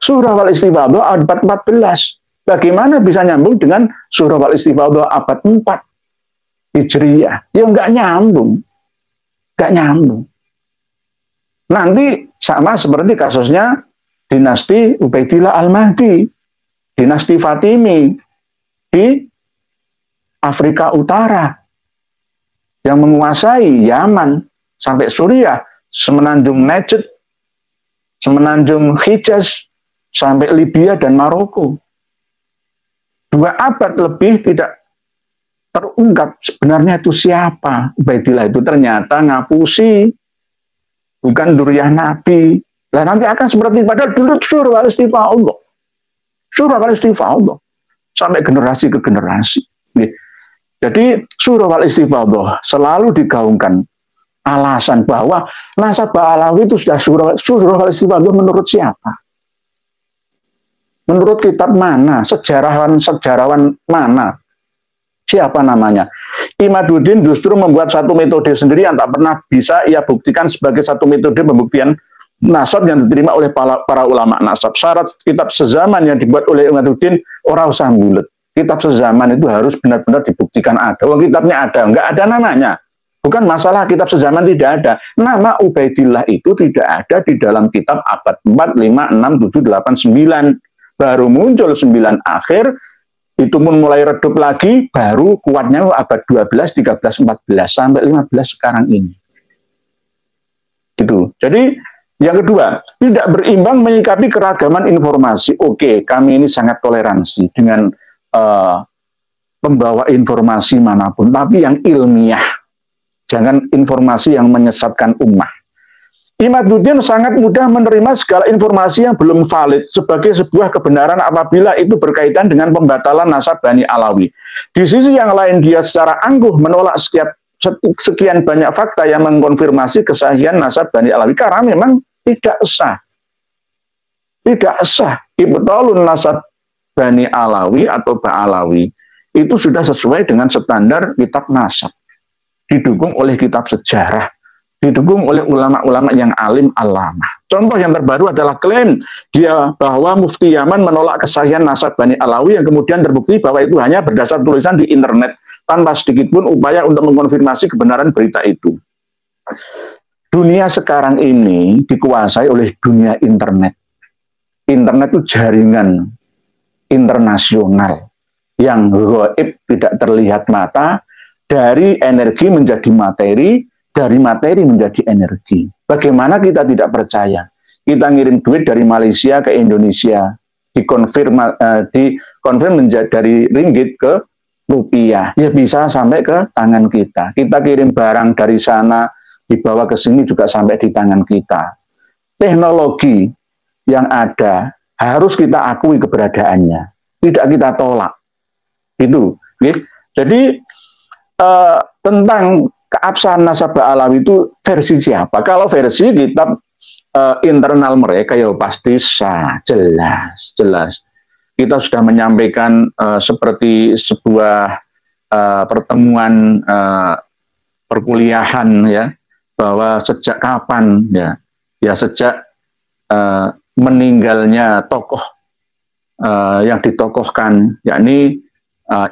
Syuruh wal istifadhah abad 14. Bagaimana bisa nyambung dengan surah wal istifadhah abad 4 Hijriyah? Ya nggak nyambung. Nggak nyambung. Nanti sama seperti kasusnya dinasti Ubaidillah Al-Mahdi, dinasti Fatimi di Afrika Utara yang menguasai Yaman sampai Suriah, semenanjung Najd, semenanjung Hijaz, sampai Libya dan Maroko. 2 abad lebih tidak terungkap sebenarnya itu siapa. Ubaidillah itu ternyata ngapusi, bukan Duriyah Nabi. Lah nanti akan seperti padahal dulu syuruh wal istifadhah. Syuruh wal istifadhah sampai generasi ke generasi. Jadi surah Al-Istifadhah selalu digaungkan alasan bahwa nasabah alawi itu sudah surah Al-Istifadhah menurut siapa? Menurut kitab mana? Sejarawan mana? Siapa namanya? Imaduddin justru membuat satu metode sendiri yang tak pernah bisa ia buktikan sebagai satu metode pembuktian nasab yang diterima oleh para ulama nasab. Syarat kitab sezaman yang dibuat oleh Imaduddin orang usah bulet. Kitab sezaman itu harus benar-benar dibuktikan ada. Oh, kitabnya ada, enggak ada namanya. Bukan masalah kitab sezaman tidak ada. Nama Ubaidillah itu tidak ada di dalam kitab abad 4, 5, 6, 7, 8, 9. Baru muncul 9 akhir. Itu pun mulai redup lagi, baru kuatnya abad 12, 13, 14, sampai 15 sekarang ini. Itu. Jadi, yang kedua, tidak berimbang menyikapi keragaman informasi. Oke, kami ini sangat toleransi dengan pembawa informasi manapun, tapi yang ilmiah. Jangan informasi yang menyesatkan ummah. Imaduddin sangat mudah menerima segala informasi yang belum valid sebagai sebuah kebenaran apabila itu berkaitan dengan pembatalan nasab Bani Alawi. Di sisi yang lain dia secara angkuh menolak sekian banyak fakta yang mengkonfirmasi kesahihan nasab Bani Alawi karena memang tidak sah. Tidak sah. Ibtalun nasab Bani Alawi atau Ba'alawi itu sudah sesuai dengan standar kitab nasab. Didukung oleh kitab sejarah. Didukung oleh ulama-ulama yang alim alama. Contoh yang terbaru adalah klaim dia bahwa Mufti Yaman menolak kesahihan nasab Bani Alawi yang kemudian terbukti bahwa itu hanya berdasar tulisan di internet tanpa sedikit pun upaya untuk mengkonfirmasi kebenaran berita itu. Dunia sekarang ini dikuasai oleh dunia internet. Internet itu jaringan internasional yang gaib tidak terlihat mata, dari energi menjadi materi, dari materi menjadi energi. Bagaimana kita tidak percaya? Kita ngirim duit dari Malaysia ke Indonesia, dikonfirm menjadi dari ringgit ke rupiah. Ya bisa sampai ke tangan kita. Kita kirim barang dari sana, dibawa ke sini juga sampai di tangan kita. Teknologi yang ada harus kita akui keberadaannya. Tidak kita tolak. Itu. Jadi tentang keabsahan nasabah alawi itu versi siapa? Kalau versi kitab internal mereka ya pasti sah, jelas. Kita sudah menyampaikan seperti sebuah pertemuan perkuliahan ya, bahwa sejak kapan ya sejak meninggalnya tokoh yang ditokohkan, yakni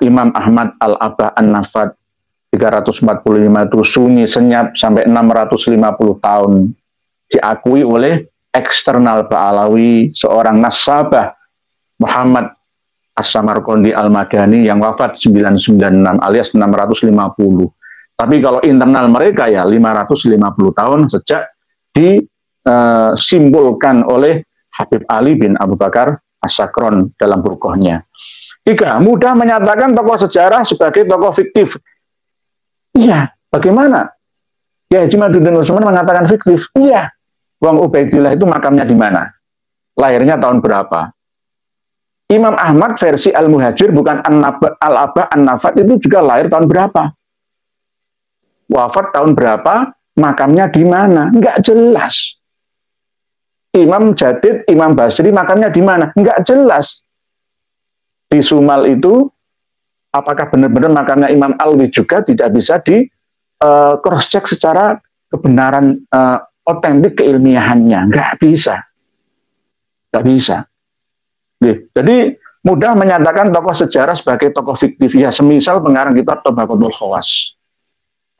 Imam Ahmad Al-Abah An-Nafad 345 itu sunyi senyap sampai 650 tahun diakui oleh eksternal Ba'alawi seorang nasabah Muhammad As-Samarqandi Al-Madani yang wafat 996 alias 650. Tapi kalau internal mereka ya 550 tahun sejak disimbolkan oleh Habib Ali bin Abu Bakar As-Sakron dalam burqohnya. 3. Mudah menyatakan tokoh sejarah sebagai tokoh fiktif. Iya, bagaimana? Ya, Imaduddin Usman mengatakan fiktif. Iya. Wong Ubaidillah itu makamnya di mana? Lahirnya tahun berapa? Imam Ahmad versi Al-Muhajir bukan Al-Abah An-Nafad itu juga lahir tahun berapa? Wafat tahun berapa? Makamnya di mana? Enggak jelas. Imam Jadid, Imam Basri makamnya di mana? Enggak jelas. Di Sumal itu apakah benar-benar makamnya Imam Alwi juga tidak bisa di cross check secara kebenaran otentik keilmiahannya, nggak bisa. Jadi mudah menyatakan tokoh sejarah sebagai tokoh fiktif, ya semisal pengarang kitab Tabaqatul Khawas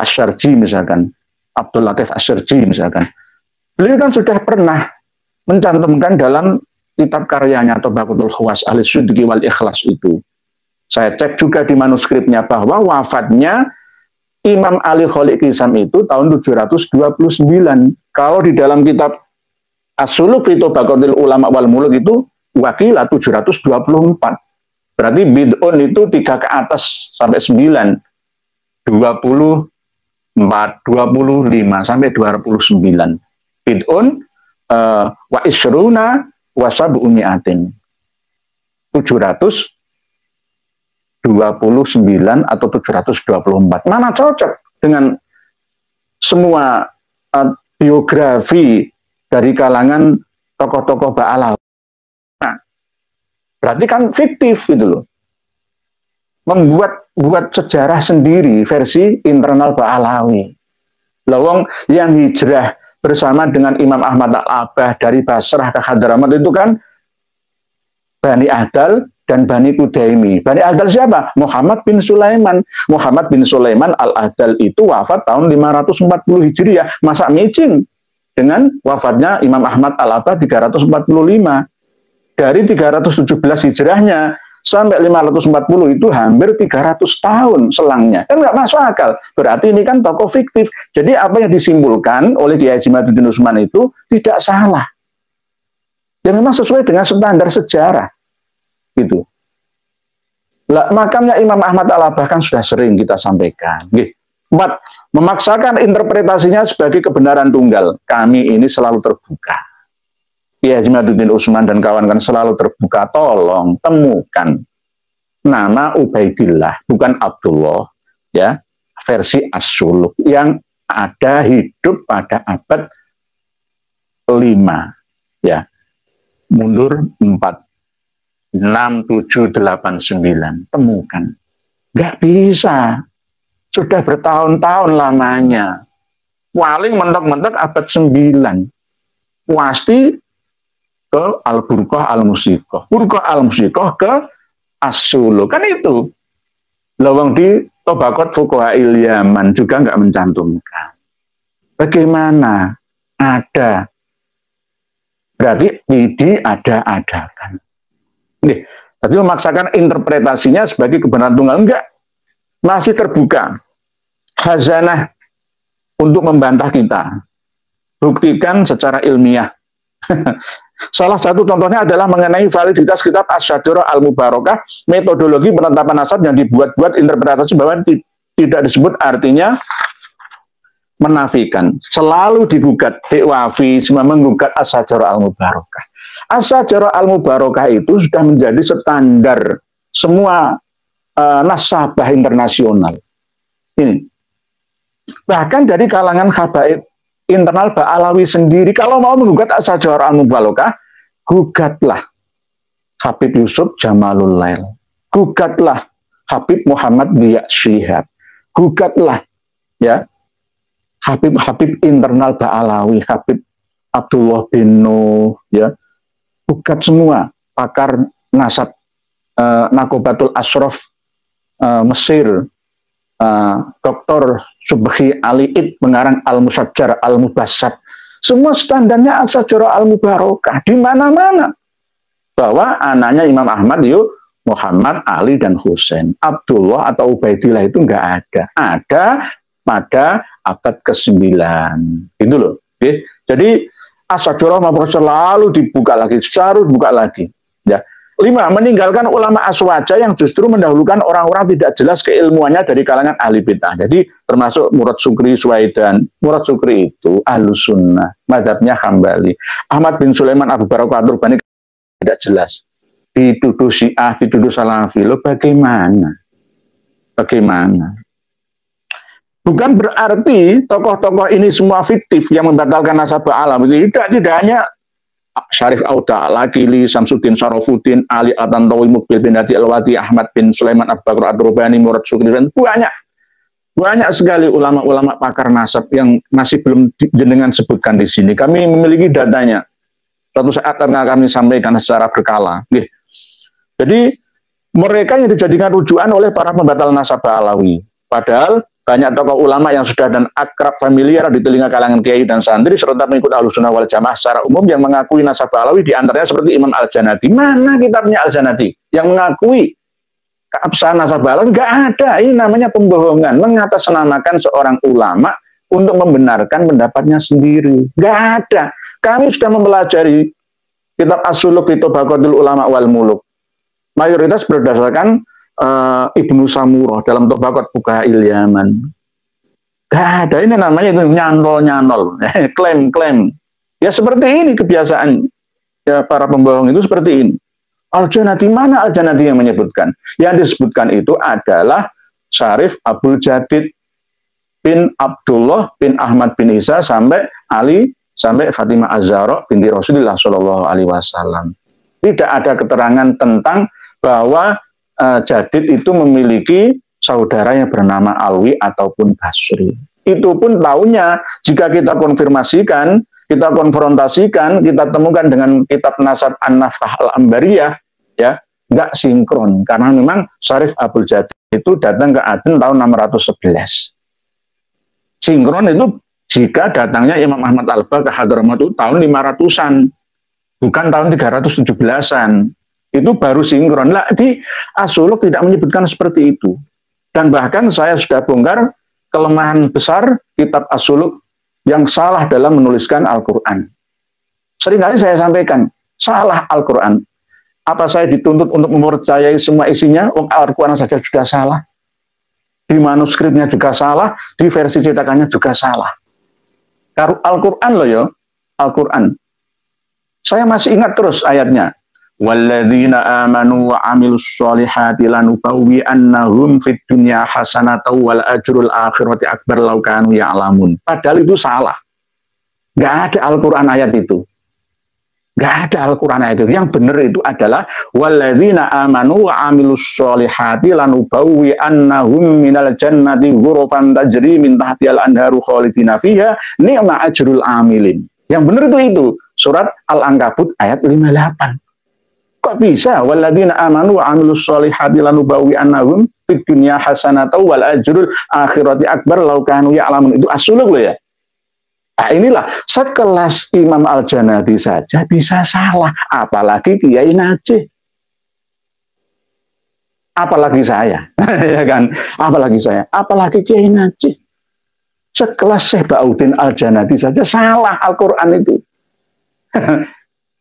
Asy-Syarji misalkan, Abdul Latif Asy-Syarji misalkan, beliau kan sudah pernah mencantumkan dalam kitab karyanya Tabaqatul Khawas Ahlis-Sidqi wal Ikhlas itu. Saya cek juga di manuskripnya bahwa wafatnya Imam Ali Kholiq Hisam itu tahun 729. Kalau di dalam kitab As-Suluk fi Tabaqatil Ulama wal Muluk itu wakila 724. Berarti bid'un itu 3 ke atas sampai 9. 24, 25 sampai 29. Bid'un wa isruna wa sab'umi'atin. 724 atau 724. Mana cocok dengan semua biografi dari kalangan tokoh-tokoh Ba'alawi. Nah, berarti kan fiktif gitu loh. Buat sejarah sendiri versi internal Ba'alawi. Lawang yang hijrah bersama dengan Imam Ahmad Al-Abah dari Basrah ke Hadramaut itu kan Bani Adal dan Bani Kudaimi. Bani Adal siapa? Muhammad bin Sulaiman. Muhammad bin Sulaiman Al-Adal itu wafat tahun 540 Hijriah. Masa micin dengan wafatnya Imam Ahmad Al-Abad 345. Dari 317 Hijriahnya sampai 540 itu hampir 300 tahun selangnya. Kan nggak masuk akal. Berarti ini kan tokoh fiktif. Jadi apa yang disimpulkan oleh Kiai Haji Imaduddin Utsman itu tidak salah. Dan memang sesuai dengan standar sejarah. Gitu. Lah, makamnya Imam Ahmad Al-Abah kan sudah sering kita sampaikan. 4. Memaksakan interpretasinya sebagai kebenaran tunggal. Kami ini selalu terbuka. Kiai Haji Imaduddin Utsman dan kawan-kawan selalu terbuka. Tolong temukan nama Ubaidillah, bukan Abdullah, ya, versi As-Suluk yang ada hidup pada abad 5, ya, mundur 4. 6, 7, 8, 9. Temukan. Nggak bisa. Sudah bertahun-tahun lamanya. Paling mentok-mentok abad 9. Pasti ke Al-Burqah Al-Musiqah. Burqah Al-Musiqah ke As-Suluk. Kan itu. Lawang di Tobaqat Fuqaha'il Yaman juga nggak mencantumkan. Bagaimana? Ada. Berarti diada-adakan. Nih, tadi memaksakan interpretasinya sebagai kebenaran tunggal. Enggak, masih terbuka. Khazanah untuk membantah kita. Buktikan secara ilmiah. Salah satu contohnya adalah mengenai validitas kitab Asy-Syajarah Al-Mubarakah, metodologi penetapan nasab yang dibuat-buat interpretasi bahwa tidak disebut artinya menafikan. Selalu digugat. Wafi semua menggugat Asy-Syajarah Al-Mubarakah. Asy-Syajarah Al-Mubarakah itu sudah menjadi standar semua nasabah internasional. Ini. Bahkan dari kalangan habaib internal Ba'alawi sendiri, kalau mau menggugat Asy-Syajarah Al-Mubarakah, gugatlah Habib Yusuf Jamalul Lail. Gugatlah Habib Muhammad Biya Syihab. Gugatlah ya Habib-habib internal Ba'alawi, Habib Abdullah bin Nuh, ya. Gugat semua pakar nasab Nakobatul Ashraf Mesir, Dr. Subhi Ali pengarang Al-Musajjar Al-Mubassat. Semua standarnya Asy-Syajarah Al-Mubarakah di mana-mana. Bahwa anaknya Imam Ahmad itu Muhammad, Ali, dan Husain. Abdullah atau Ubaidillah itu enggak ada. Ada pada abad ke-9. Itu loh. Okay. Jadi Asy-Syajarah selalu dibuka lagi, selalu dibuka lagi. Ya. 5. Meninggalkan ulama aswaja yang justru mendahulukan orang-orang tidak jelas keilmuannya dari kalangan ahli bid'ah. Jadi termasuk Murad Sukri, Suwaidan. Murad Sukri itu Ahlus Sunnah, mazhabnya Hambali. Ahmad bin Sulaiman Abu Barakah At-Turbani tidak jelas. Dituduh Syiah, dituduh Salafi. Loh, bagaimana? Bagaimana? Bukan berarti tokoh-tokoh ini semua fiktif yang membatalkan nasabah alam. Tidak hanya Syarif Auda, Lakili, Samsuddin Syarafuddin, Ali At-Tantawi, Mukbil bin Hadi Al-Wadi, Ahmad bin Sulaiman Abu Bakar At-Turbani, Murad Sukri, dan banyak sekali ulama-ulama pakar nasab yang masih belum jenengan sebutkan di sini. Kami memiliki datanya. Suatu saat akan kami sampaikan secara berkala. Jadi mereka yang dijadikan rujukan oleh para pembatal nasabah alawi. Padahal banyak tokoh ulama yang sudah dan akrab familiar di telinga kalangan kiai dan santri serta mengikut Ahlussunnah wal Jamaah secara umum yang mengakui nasabah alawi, diantaranya seperti Imam Al-Janati. Mana kitabnya Al-Janati yang mengakui keabsahan nasabah alawi? Nggak ada. Ini namanya pembohongan, mengatasnamakan seorang ulama untuk membenarkan pendapatnya sendiri. Nggak ada. Kami sudah mempelajari kitab As-Suluk fi Tabaqatul Ulama wal Muluk. Mayoritas berdasarkan Ibnu Samurah dalam Tabaqat Fuqaha'il Yaman. Gak ada, ini namanya itu nyantol-nyantol, klaim-klaim. Ya seperti ini kebiasaan ya, para pembohong itu seperti ini. Al-Janati, mana Al-Janati yang menyebutkan? Yang disebutkan itu adalah Syarif Abdul Jadid bin Abdullah bin Ahmad bin Isa sampai Ali sampai Fatimah Az-Zahra binti Rasulullah Shallallahu Alaihi Wasallam. Tidak ada keterangan tentang bahwa Jadid itu memiliki saudara yang bernama Alwi ataupun Basri. Itu pun tahunya jika kita konfirmasikan, kita konfrontasikan, kita temukan dengan kitab Nasab An-Nafkah Al-Ambariyah, ya, nggak sinkron. Karena memang Syarif Abdul Jadid itu datang ke Aden tahun 611. Sinkron itu jika datangnya Imam Ahmad Alba ke Hadramaut itu tahun 500-an, bukan tahun 317-an. Itu baru sinkron. Lah, di As-Suluk tidak menyebutkan seperti itu. Dan bahkan saya sudah bongkar kelemahan besar kitab As-Suluk yang salah dalam menuliskan Al-Quran. Seringkali saya sampaikan, salah Al-Quran. Apa saya dituntut untuk mempercayai semua isinya? Al-Quran saja sudah salah. Di manuskripnya juga salah, di versi cetakannya juga salah. Al-Quran loh ya, Al-Quran. Saya masih ingat terus ayatnya. Walladzina amanu wa amilus solihati lanubawwi'annahum fid dunya hasanatan wal ajrul akhirati akbar law kanu ya'lamun. Padahal itu salah. Enggak ada Al-Qur'an ayat itu. Enggak ada Al-Qur'an ayat itu. Yang benar itu adalah walladzina amanu wa amilus solihati lanubawwi'annahum minal jannati ghurafan tajri min tahtihal anharu khalidina fiha ni'ma ajrul amilin. Yang benar itu surat Al-Ankabut ayat 58. Kok bisa? Walladzina amanu wa amilus solihati lanubawwi'annahum fid dunya hasanatan wal ajrul akhirati akbar law kanu ya'lamun. Itu As-Suluk loh ya. Nah, inilah sekelas Imam Al-Janati saja bisa salah, apalagi Kiai Najih. Apalagi saya. Ya kan? Apalagi saya, apalagi Kiai Najih. Sekelas Syekh Ba'uddin Al-Janati saja salah Al-Qur'an itu.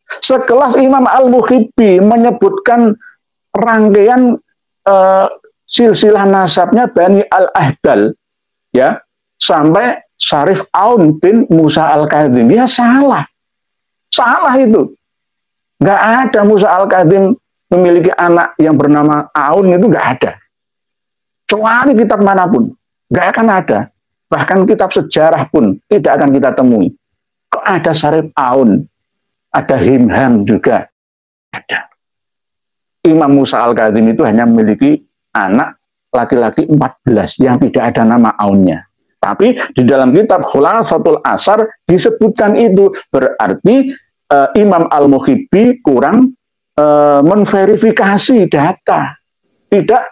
Sekelas Imam Al-Muhibbi menyebutkan rangkaian silsilah nasabnya Bani Al-Ahdal, ya, sampai Syarif Aun bin Musa Al-Kadhim, ya salah. Salah itu. Nggak ada Musa Al-Kadhim memiliki anak yang bernama Aun, itu nggak ada. Kecuali kitab manapun, nggak akan ada. Bahkan kitab sejarah pun tidak akan kita temui. Kok ada Syarif Aun? Ada Himham juga. Ada. Imam Musa Al-Kadhim itu hanya memiliki anak laki-laki 14 yang tidak ada nama Aunnya. Tapi di dalam kitab Khulasatul Asar disebutkan itu. Berarti Imam Al-Muhibbi kurang menverifikasi data. Tidak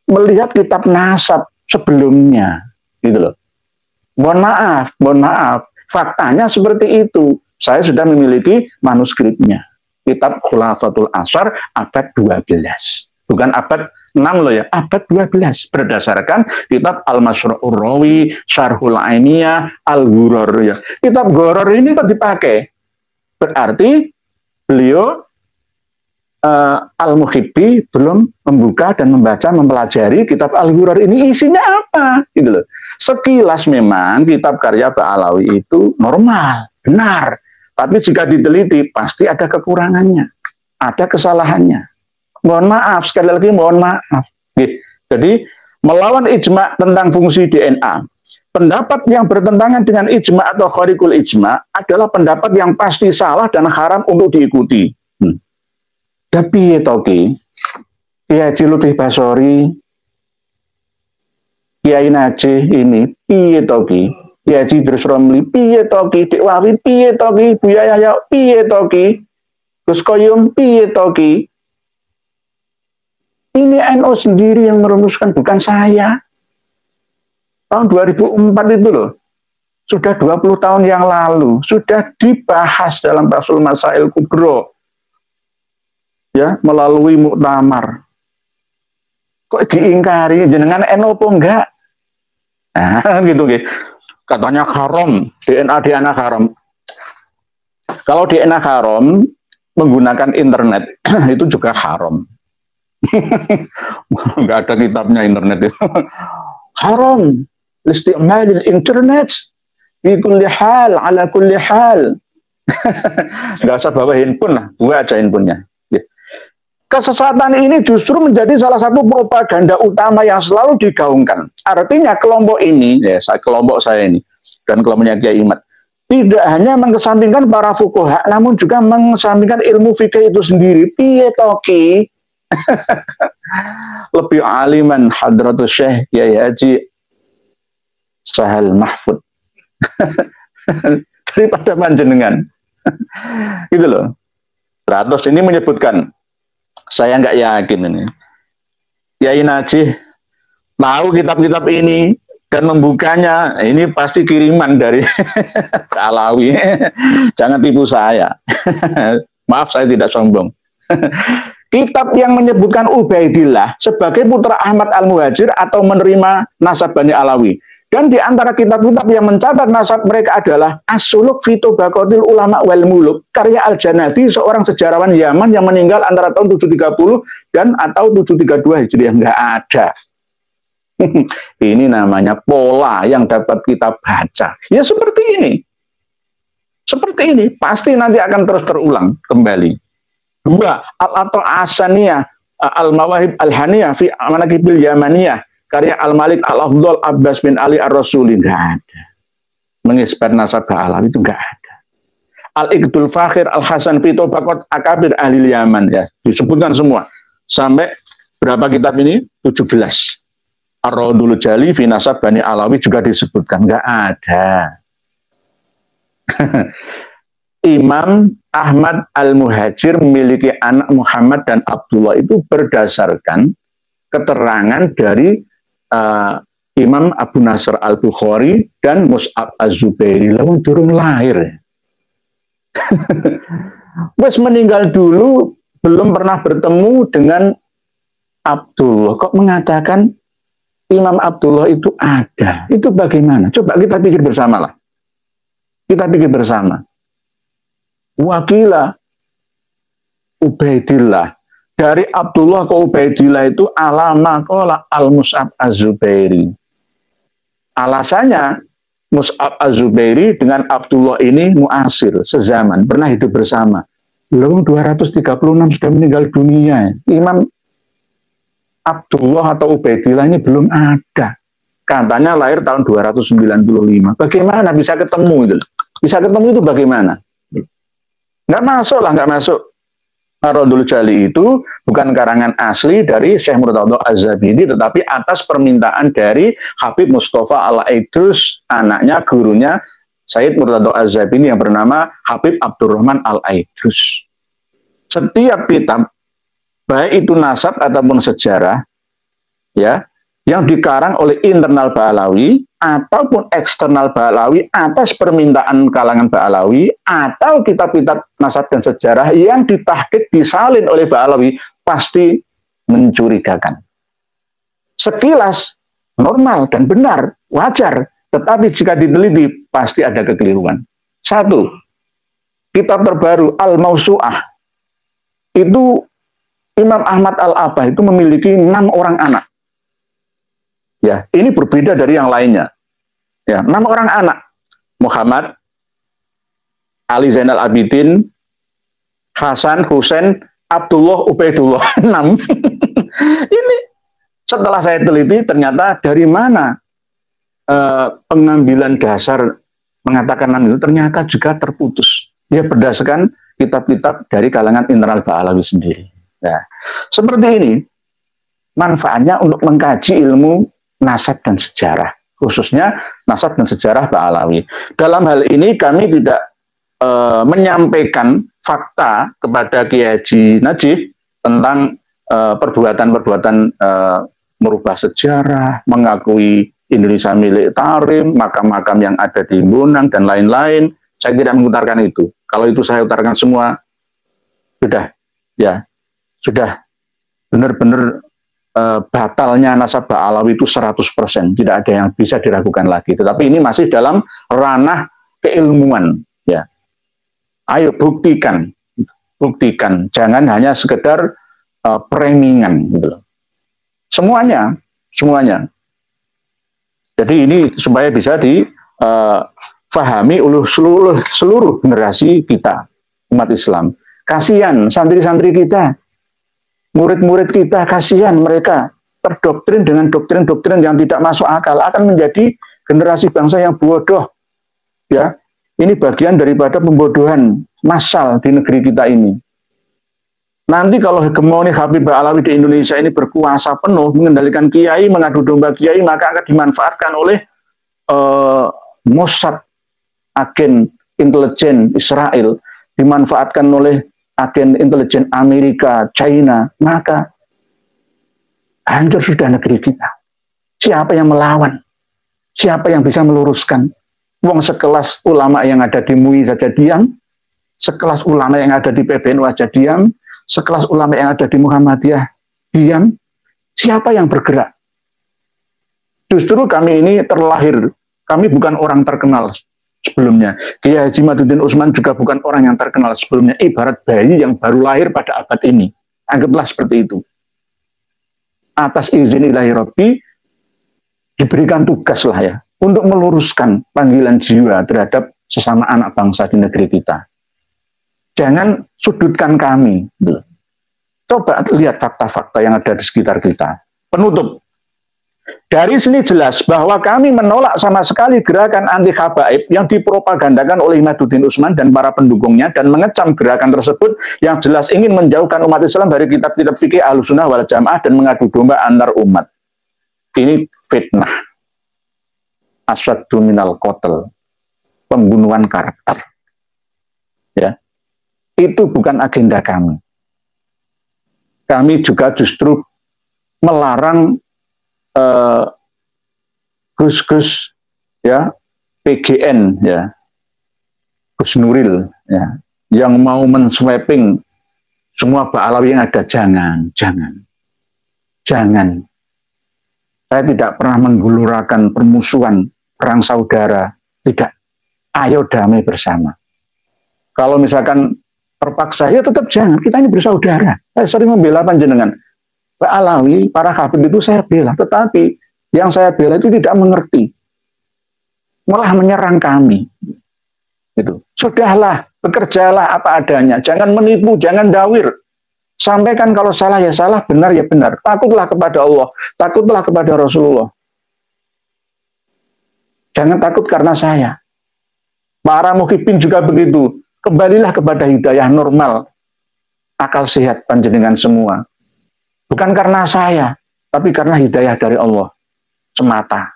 melihat kitab nasab sebelumnya. Gitu loh. Mohon maaf. Faktanya seperti itu. Saya sudah memiliki manuskripnya. Kitab Khulasatul Asar abad 12. Bukan abad 6 loh ya, abad 12. Berdasarkan kitab Al-Mashra'ur Rawi, Syarhul Ainiyah, Al-Ghuror ya. Kitab Ghuror ini kok dipakai? Berarti beliau Al-Muhibbi belum membuka dan membaca, mempelajari kitab Al-Ghuror ini isinya apa? Gitu loh. Sekilas memang kitab karya Ba'alawi itu normal, benar. Tapi jika diteliti, pasti ada kekurangannya. Ada kesalahannya. Mohon maaf, sekali lagi mohon maaf. Jadi, melawan ijma tentang fungsi DNA. Pendapat yang bertentangan dengan ijma atau khariqul ijma adalah pendapat yang pasti salah dan haram untuk diikuti. Tapi, Toki, Kiai Haji Lutfi Basori, Kiai Najih ini, piye Toki? Kiai Haji Idrus Romli, piye Toki? Dik Wawi, piye Toki? Buya Yahya, piye Toki? Gus Koyum, piye Toki? Ini NU sendiri yang merumuskan, bukan saya. Tahun 2004 itu loh. Sudah 20 tahun yang lalu. Sudah dibahas dalam Basul Masail Kubro. Ya, melalui muktamar. Kok diingkari? Jenengan NU apa enggak? Nah, gitu gitu. Katanya haram, DNA haram. Kalau DNA haram, menggunakan internet, itu juga haram. Enggak ada kitabnya internet itu. Haram. Isti'malil internet. Di kulli hal, ala kulli hal. Enggak usah bawa handphone lah, buat aja handphonenya. Kesesatan ini justru menjadi salah satu propaganda utama yang selalu digaungkan. Artinya kelompok ini, ya kelompok saya ini, dan kelompoknya Kiai Imad, tidak hanya mengesampingkan para fuqaha, namun juga mengesampingkan ilmu fikih itu sendiri. Piye toki? Lebih aliman Hadratus Syekh Kiai Haji Sahal Mahfud daripada panjenengan. Gitu loh. Terus ini menyebutkan, saya nggak yakin ini. Kiai Najih tahu kitab-kitab ini dan membukanya, ini pasti kiriman dari Alawi. Jangan tipu saya. Maaf, saya tidak sombong. Kitab yang menyebutkan Ubaidillah sebagai putra Ahmad Al-Muhajir atau menerima nasab Bani Alawi. Dan di antara kitab-kitab yang mencatat nasab mereka adalah As-Suluk fi Tabaqatil Ulama wal Muluk, karya Al-Janadi, seorang sejarawan Yaman yang meninggal antara tahun 730 dan atau 732 Hijriah. Enggak ada. Ini namanya pola yang dapat kita baca. Ya seperti ini. Seperti ini. Pasti nanti akan terus terulang kembali. Dua, Al-Ato Asaniyah, Al-Mawahib Al-Haniyah fi Manaqibil Yamaniyah, karya Al-Malik Al-Afdal Abbas bin Ali Ar-Rasuli. Enggak ada. Mengisbat nasab Alawi itu enggak ada. Al-Iqdul Fakhir Al-Hasan fi Tabaqat Akabir Ahli Yaman, ya, disebutkan semua. Sampai berapa kitab ini? 17. Ar-Raudul Jali fi Nasab Bani Alawi juga disebutkan. Enggak ada. Imam Ahmad Al-Muhajir memiliki anak Muhammad dan Abdullah itu berdasarkan keterangan dari Imam Abu Nasr Al-Bukhari dan Mus'ab Az-Zubairi. Lalu turun lahir. Wes meninggal dulu, belum pernah bertemu dengan Abdullah. Kok mengatakan Imam Abdullah itu ada? Itu bagaimana? Coba kita pikir bersama lah. Kita pikir bersama. Wakila Ubaidillah. Dari Abdullah ke Ubaidillah itu alama qala al-Mus'ab Az-Zubairi. Alasannya Mus'ab Az-Zubairi dengan Abdullah ini muasir, sezaman, pernah hidup bersama. Belum 236 sudah meninggal dunia. Imam Abdullah atau Ubaidillah ini belum ada. Katanya lahir tahun 295. Bagaimana bisa ketemu itu? Bisa ketemu itu bagaimana? Nggak masuk lah, nggak masuk. Ar-Raudul Jali itu bukan karangan asli dari Syekh Murtadha Az-Zabidi, tetapi atas permintaan dari Habib Mustafa Al-Aidrus, anaknya gurunya Sayyid Murtadha Az-Zabidi yang bernama Habib Abdurrahman Al-Aidrus. Setiap kitab, baik itu nasab ataupun sejarah, ya, yang dikarang oleh internal Ba'alawi ataupun eksternal Ba'alawi atas permintaan kalangan Ba'alawi, atau kitab-kitab nasab dan sejarah yang ditahqiq disalin oleh Ba'alawi, pasti mencurigakan. Sekilas normal dan benar, wajar, tetapi jika diteliti pasti ada kekeliruan. Satu, kitab terbaru Al-Mausu'ah, itu Imam Ahmad Al-Abah itu memiliki 6 orang anak. Ya, ini berbeda dari yang lainnya. Ya, 6 orang anak. Muhammad, Ali Zainal Abidin, Hasan, Husain, Abdullah, Ubaidullah. 6. Ini setelah saya teliti ternyata dari mana pengambilan dasar mengatakan 6 itu ternyata juga terputus. Dia berdasarkan kitab-kitab dari kalangan internal Ba'alawi sendiri. Ya, seperti ini manfaatnya untuk mengkaji ilmu nasab dan sejarah, khususnya nasab dan sejarah Ba'alawi. Dalam hal ini kami tidak menyampaikan fakta kepada Kiai Haji Najih tentang perbuatan-perbuatan merubah sejarah, mengakui Indonesia milik Tarim, makam-makam yang ada di Bonang dan lain-lain. Saya tidak mengutarakan itu. Kalau itu saya utarakan semua, sudah, ya, sudah benar-benar batalnya nasab Ba'alawi itu 100%, tidak ada yang bisa diragukan lagi. Tetapi ini masih dalam ranah keilmuan, ya. Ayo buktikan, jangan hanya sekedar premingan, gitu loh. Semuanya. Jadi ini supaya bisa difahami oleh seluruh generasi kita umat Islam. Kasihan santri-santri kita. murid-murid kita, kasihan mereka terdoktrin dengan doktrin-doktrin yang tidak masuk akal, akan menjadi generasi bangsa yang bodoh. Ya, ini bagian daripada pembodohan massal di negeri kita ini. Nanti kalau hegemoni Habib Ba'alawi di Indonesia ini berkuasa penuh, mengendalikan kiai, mengadu domba kiai, maka akan dimanfaatkan oleh Mossad, agen intelijen Israel, dimanfaatkan oleh agen intelijen Amerika, China, maka hancur sudah negeri kita. Siapa yang melawan? Siapa yang bisa meluruskan? Wong sekelas ulama yang ada di MUI saja diam, sekelas ulama yang ada di PBNU saja diam, sekelas ulama yang ada di Muhammadiyah diam. Siapa yang bergerak? Justru kami ini terlahir, kami bukan orang terkenal sebelumnya. Kiai Haji Maduddin Utsman juga bukan orang yang terkenal sebelumnya, ibarat bayi yang baru lahir pada abad ini. Anggaplah seperti itu. Atas izin ilahi Rabbi, diberikan tugas lah ya, untuk meluruskan panggilan jiwa terhadap sesama anak bangsa di negeri kita. Jangan sudutkan kami. Coba lihat fakta-fakta yang ada di sekitar kita. Penutup. Dari sini jelas bahwa kami menolak sama sekali gerakan anti habaib yang dipropagandakan oleh Maduddin Utsman dan para pendukungnya, dan mengecam gerakan tersebut yang jelas ingin menjauhkan umat Islam dari kitab-kitab fikih Ahlussunnah wal Jamaah dan mengadu domba antar umat. Ini fitnah. Asyaddu minal qatl, pembunuhan karakter. Ya. Itu bukan agenda kami. Kami juga justru melarang Gus-Gus ya, PGN ya, Gus Nuril ya, yang mau mensweeping semua Ba'alawi yang ada. Jangan. Saya tidak pernah menggulurakan permusuhan, perang saudara, tidak. Ayo damai bersama. Kalau misalkan terpaksa, ya tetap jangan. Kita ini bersaudara. Saya sering membela panjenengan. Ba'alawi, para Habib itu saya bela, tetapi yang saya bela itu tidak mengerti, malah menyerang kami. Gitu. Sudahlah, bekerjalah apa adanya, jangan menipu, jangan dawir. Sampaikan kalau salah ya salah, benar ya benar. Takutlah kepada Allah, takutlah kepada Rasulullah. Jangan takut karena saya. Para muhibin juga begitu. Kembalilah kepada hidayah normal, akal sehat panjenengan semua. Bukan karena saya, tapi karena hidayah dari Allah semata.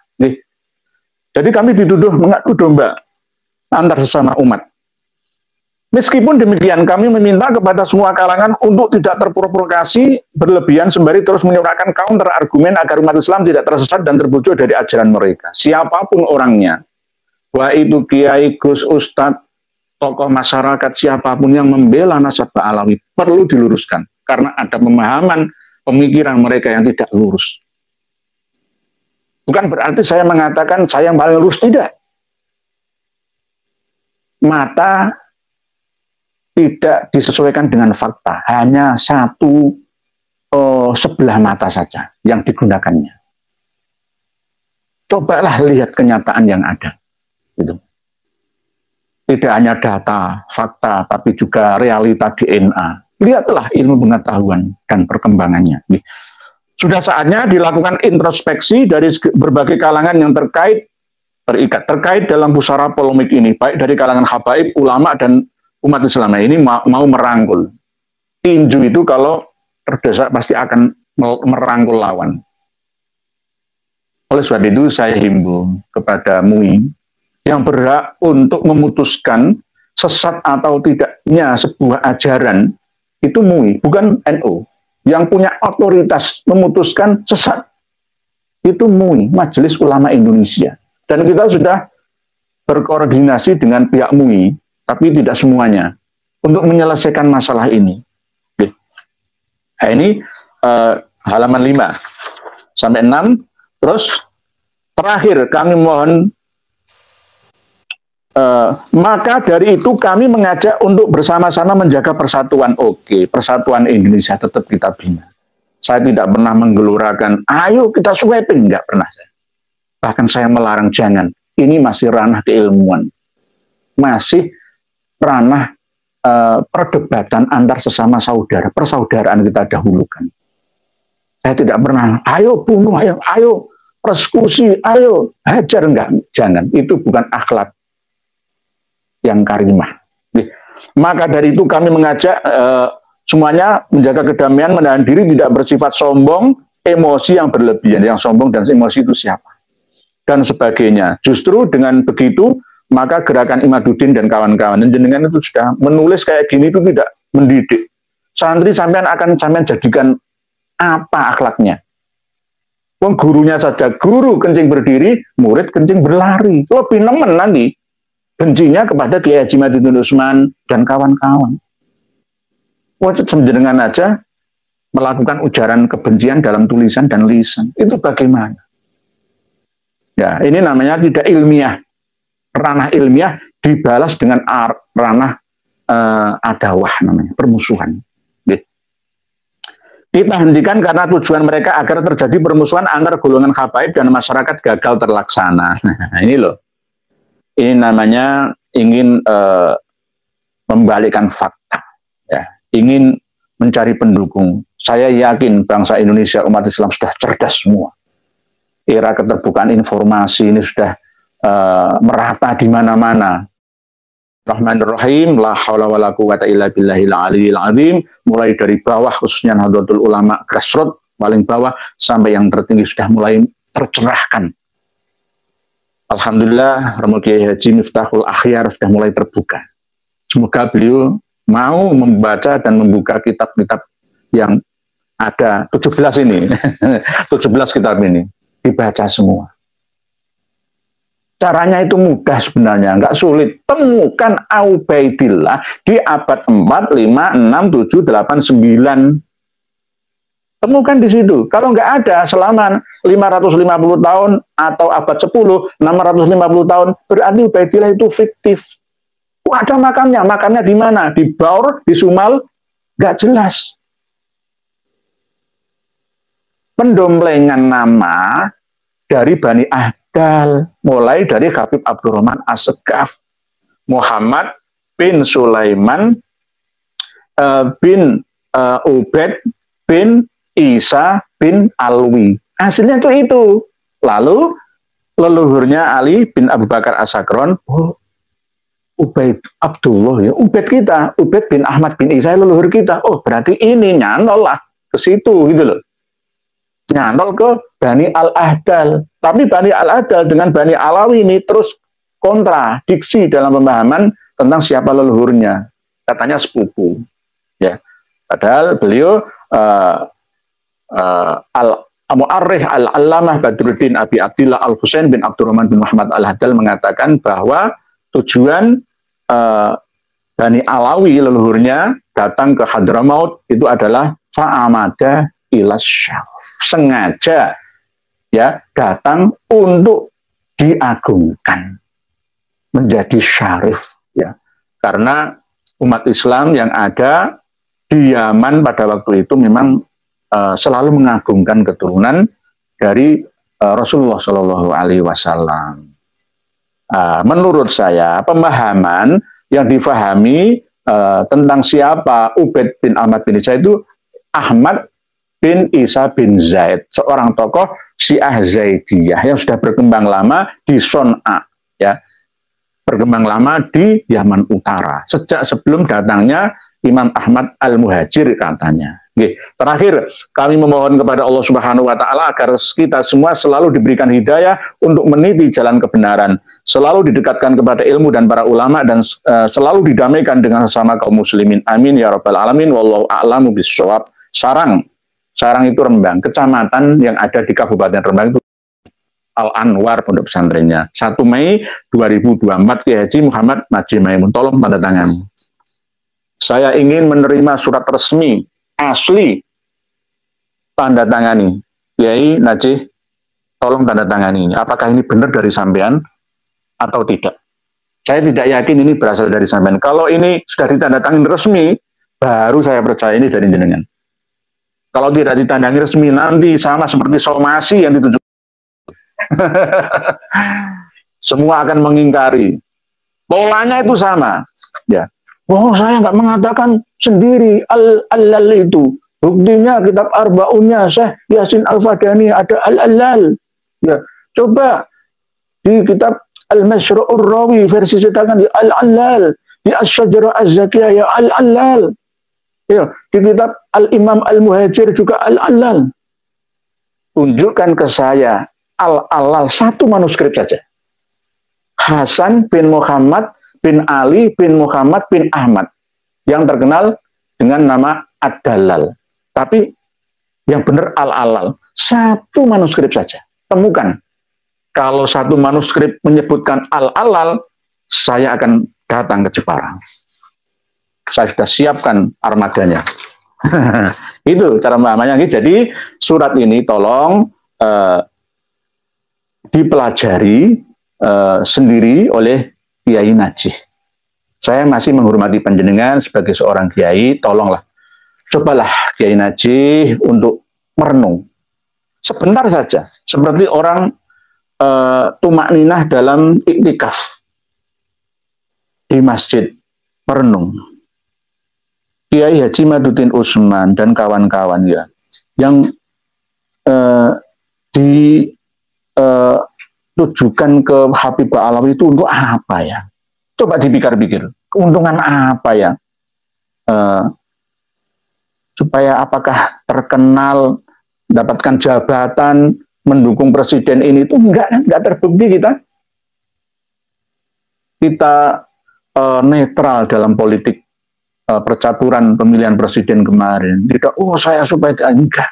Jadi kami dituduh mengadu domba antar sesama umat. Meskipun demikian, kami meminta kepada semua kalangan untuk tidak terprovokasi berlebihan sembari terus menyuarakan counter argumen agar umat Islam tidak tersesat dan terbujur dari ajaran mereka. Siapapun orangnya, baik itu kiai, gus, ustadz, tokoh masyarakat, siapapun yang membela nasab Ba'alawi perlu diluruskan karena ada pemahaman pemikiran mereka yang tidak lurus. Bukan berarti saya mengatakan saya yang paling lurus, tidak. Mata tidak disesuaikan dengan fakta, hanya satu sebelah mata saja yang digunakannya. Cobalah lihat kenyataan yang ada. Gitu. Tidak hanya data, fakta, tapi juga realita DNA. Lihatlah ilmu pengetahuan dan perkembangannya. Sudah saatnya dilakukan introspeksi dari berbagai kalangan yang terkait dalam pusara polemik ini, baik dari kalangan habaib, ulama, dan umat Islam ini mau merangkul. Tinju itu kalau terdesak pasti akan merangkul lawan. Oleh sebab itu saya himbau kepada MUI yang berhak untuk memutuskan sesat atau tidaknya sebuah ajaran, itu MUI, bukan NU. Yang punya otoritas memutuskan sesat itu MUI, Majelis Ulama Indonesia. Dan kita sudah berkoordinasi dengan pihak MUI, tapi tidak semuanya, untuk menyelesaikan masalah ini. Nah, ini halaman 5 sampai 6. Terus terakhir kami mohon, maka dari itu kami mengajak untuk bersama-sama menjaga persatuan. Oke, persatuan Indonesia tetap kita bina. Saya tidak pernah menggelurakan, ayo kita sweeping, enggak pernah saya. Bahkan saya melarang, jangan. Ini masih ranah keilmuan, masih ranah perdebatan antar sesama saudara, persaudaraan kita dahulukan. Saya tidak pernah, ayo bunuh, ayo persekusi, ayo hajar, enggak, jangan. Itu bukan akhlak yang karimah. Maka dari itu kami mengajak semuanya menjaga kedamaian, menahan diri, tidak bersifat sombong, emosi yang berlebihan. Yang sombong dan emosi itu siapa? Dan sebagainya. Justru dengan begitu, maka gerakan Imaduddin dan kawan-kawan dan jenengan itu sudah menulis kayak gini itu tidak mendidik. Santri sampean akan sampean jadikan apa akhlaknya? Wong gurunya saja, guru kencing berdiri, murid kencing berlari. Lebih nemen nanti bencinya kepada Kiai Haji Madiun Utsman dan kawan-kawan. Wajib jenengan aja melakukan ujaran kebencian dalam tulisan dan lisan. Itu bagaimana? Ya, ini namanya tidak ilmiah. Ranah ilmiah dibalas dengan ranah adawah namanya, permusuhan. Kita hentikan karena tujuan mereka agar terjadi permusuhan antar golongan habaib dan masyarakat gagal terlaksana. Ini loh. Ini namanya ingin membalikkan fakta. Ya. Ingin mencari pendukung. Saya yakin bangsa Indonesia, umat Islam sudah cerdas semua. Era keterbukaan informasi ini sudah merata di mana-mana. Rahmanir-Rahim, la haula wala quwata illa billahil aliyil azim, mulai dari bawah khususnya Nahdlatul Ulama grassroots paling bawah sampai yang tertinggi sudah mulai tercerahkan. Alhamdulillah, Romo Kiai Haji Miftahul Akhyar sudah mulai terbuka. Semoga beliau mau membaca dan membuka kitab-kitab yang ada 17 ini, 17 kitab ini dibaca semua. Caranya itu mudah sebenarnya, nggak sulit. Temukan Ubaidillah di abad 4, 5, 6, 7, 8, 9. Temukan di situ. Kalau nggak ada selama 550 tahun atau abad 10, 650 tahun, berarti Ubaidillah itu fiktif. Ada makamnya. Makamnya di mana? Di Baur, di Sumal? Nggak jelas. Pendomplengan nama dari Bani Ahdal, mulai dari Habib Abdurrahman As-Segaf, Muhammad bin Sulaiman bin Ubaid bin Isa bin Alwi. Hasilnya itu. Lalu leluhurnya Ali bin Abu Bakar As-Sakron, oh, Ubaid Abdullah ya, Ubaid kita, Ubaid bin Ahmad bin Isa leluhur kita. Oh, berarti ini nyantol lah ke situ gitu loh. Nyantol ke Bani Al-Ahdal. Tapi Bani Al-Ahdal dengan Bani Alawi ini terus kontradiksi dalam pemahaman tentang siapa leluhurnya. Katanya sepupu. Ya. Padahal beliau Al-Mu'arrikh Al-Allamah Badruddin Abi Abdillah Al-Husain bin Abdurrahman bin Muhammad Al-Haddal mengatakan bahwa tujuan Bani Alawi leluhurnya datang ke Hadramaut itu adalah fa'amada ila syaraf, sengaja ya datang untuk diagungkan menjadi syarif ya, karena umat Islam yang ada di Yaman pada waktu itu memang selalu mengagungkan keturunan dari Rasulullah Shallallahu Alaihi Wasallam. Menurut saya pemahaman yang difahami tentang siapa Ubaid bin Ahmad bin Isa itu Ahmad bin Isa bin Zaid, seorang tokoh Syiah Zaidiyah yang sudah berkembang lama di Son'a, ya, berkembang lama di Yaman Utara sejak sebelum datangnya Imam Ahmad Al-Muhajir katanya. Oke. Terakhir, kami memohon kepada Allah Subhanahu wa Ta'ala agar kita semua selalu diberikan hidayah untuk meniti jalan kebenaran, selalu didekatkan kepada ilmu dan para ulama, dan selalu didamaikan dengan sesama kaum muslimin. Amin ya rabbal alamin. Wallahu a'lamu bishawab. Sarang itu Rembang, kecamatan yang ada di Kabupaten Rembang itu Al-Anwar pondok pesantrennya. 1 Mei 2024 Kiai Haji Muhammad Najih Maimun. Tolong tanda tangan. Saya ingin menerima surat resmi asli, tanda tangani. Kiai Najih, tolong tanda tangani. Apakah ini benar dari sampean atau tidak? Saya tidak yakin ini berasal dari sampean. Kalau ini sudah ditandatangani resmi, baru saya percaya ini dari jenengan. Kalau tidak ditandai resmi, nanti sama seperti somasi yang dituju. Semua akan mengingkari. Polanya itu sama. Ya. Oh, saya nggak mengatakan sendiri al-allal itu. Buktinya kitab Arba'unnya Syekh Yasin Al-Fadani ada al-allal. Ya, coba di kitab Al-Masyru'ur Rawi versi cetakan di al-allal, di Asy-Syajarah Az-Zakiyah ya al-allal. Ya, di kitab Al-Imam Al-Muhajir juga al-allal. Tunjukkan ke saya al-allal satu manuskrip saja. Hasan bin Muhammad bin Ali bin Muhammad bin Ahmad yang terkenal dengan nama Ad-Dalal. Tapi yang benar al-allal. Satu manuskrip saja. Temukan. Kalau satu manuskrip menyebutkan al-allal, saya akan datang ke Jepara. Saya sudah siapkan armadanya. Itu cara memahaminya. Jadi surat ini tolong dipelajari sendiri oleh Kiai Najih. Saya masih menghormati panjenengan sebagai seorang kiai, tolonglah cobalah Kiai Najih untuk merenung sebentar saja, seperti orang tumakninah dalam iktikaf di masjid, merenung. Kiai Haji Maduddin Utsman dan kawan-kawan ya, yang ditujukan ke Habibah Alawi itu untuk apa ya? Coba dipikir-pikir, keuntungan apa ya? Supaya apakah terkenal, dapatkan jabatan, mendukung presiden ini, itu enggak terbukti kita. Kita netral dalam politik percaturan pemilihan presiden kemarin. Tidak, oh saya supaya enggak.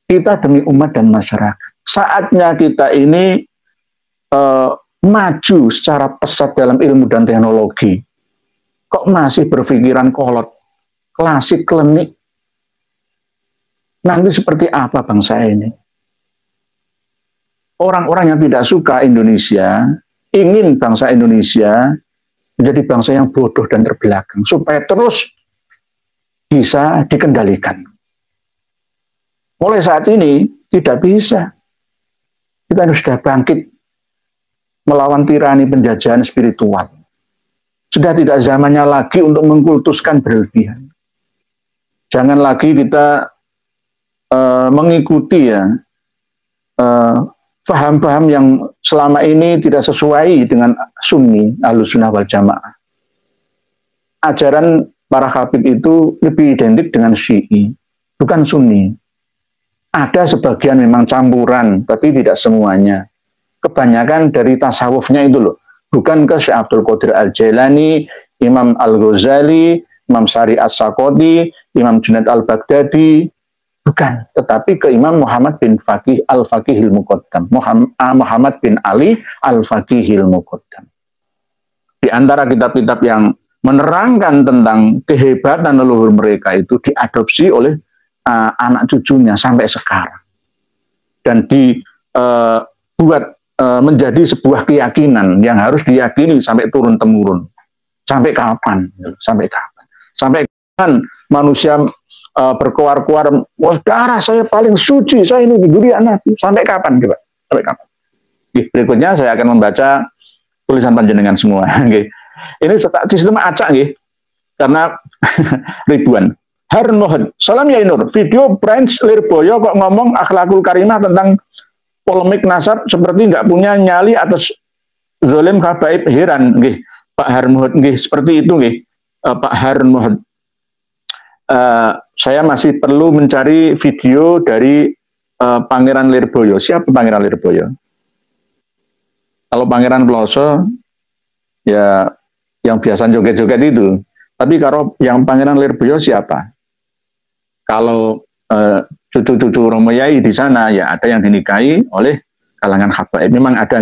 Kita demi umat dan masyarakat. Saatnya kita ini maju secara pesat dalam ilmu dan teknologi. Kok masih berpikiran kolot, klasik, klinik? Nanti seperti apa bangsa ini? Orang-orang yang tidak suka Indonesia, ingin bangsa Indonesia menjadi bangsa yang bodoh dan terbelakang, supaya terus bisa dikendalikan. Mulai saat ini tidak bisa. Kita harus sudah bangkit melawan tirani penjajahan spiritual. Sudah tidak zamannya lagi untuk mengkultuskan berlebihan. Jangan lagi kita mengikuti ya paham-paham yang selama ini tidak sesuai dengan Sunni, Ahlussunnah wal Jamaah. Ajaran para Habib itu lebih identik dengan Syi'i, bukan Sunni. Ada sebagian memang campuran, tapi tidak semuanya. Kebanyakan dari tasawufnya itu loh. Bukan ke Syekh Abdul Qadir Al-Jailani, Imam Al-Ghazali, Imam Syari As-Sakoti, Imam Junaid Al-Baghdadi. Bukan, tetapi ke Imam Muhammad bin Faqih Al-Faqihil Muqaddam. Muhammad bin Ali Al-Faqihil Muqaddam. Di antara kitab-kitab yang menerangkan tentang kehebatan leluhur mereka itu diadopsi oleh anak cucunya sampai sekarang. Dan dibuat menjadi sebuah keyakinan yang harus diyakini sampai turun-temurun. Sampai kapan? Sampai kapan? Sampai kapan manusia berkoar-koar, wah darah saya paling suci, saya ini diberi anak. Sampai kapan? Coba? Sampai kapan? Berikutnya saya akan membaca tulisan panjenengan semua. Ini sistem acak, karena ribuan. Harun Mohd, salam ya Nur. Video Prince Lirboyo kok ngomong akhlakul karimah tentang polemik nasab seperti nggak punya nyali atas zolim kabaib. Heran, Pak Harun Mohd, seperti itu, Pak Harun Mohd. Saya masih perlu mencari video dari Pangeran Lirboyo. Siapa Pangeran Lirboyo? Kalau Pangeran Ploso, ya yang biasa joget-joget itu. Tapi kalau yang Pangeran Lirboyo siapa? Kalau cucu-cucu Romo Yai di sana, ya ada yang dinikahi oleh kalangan habaib. Memang ada,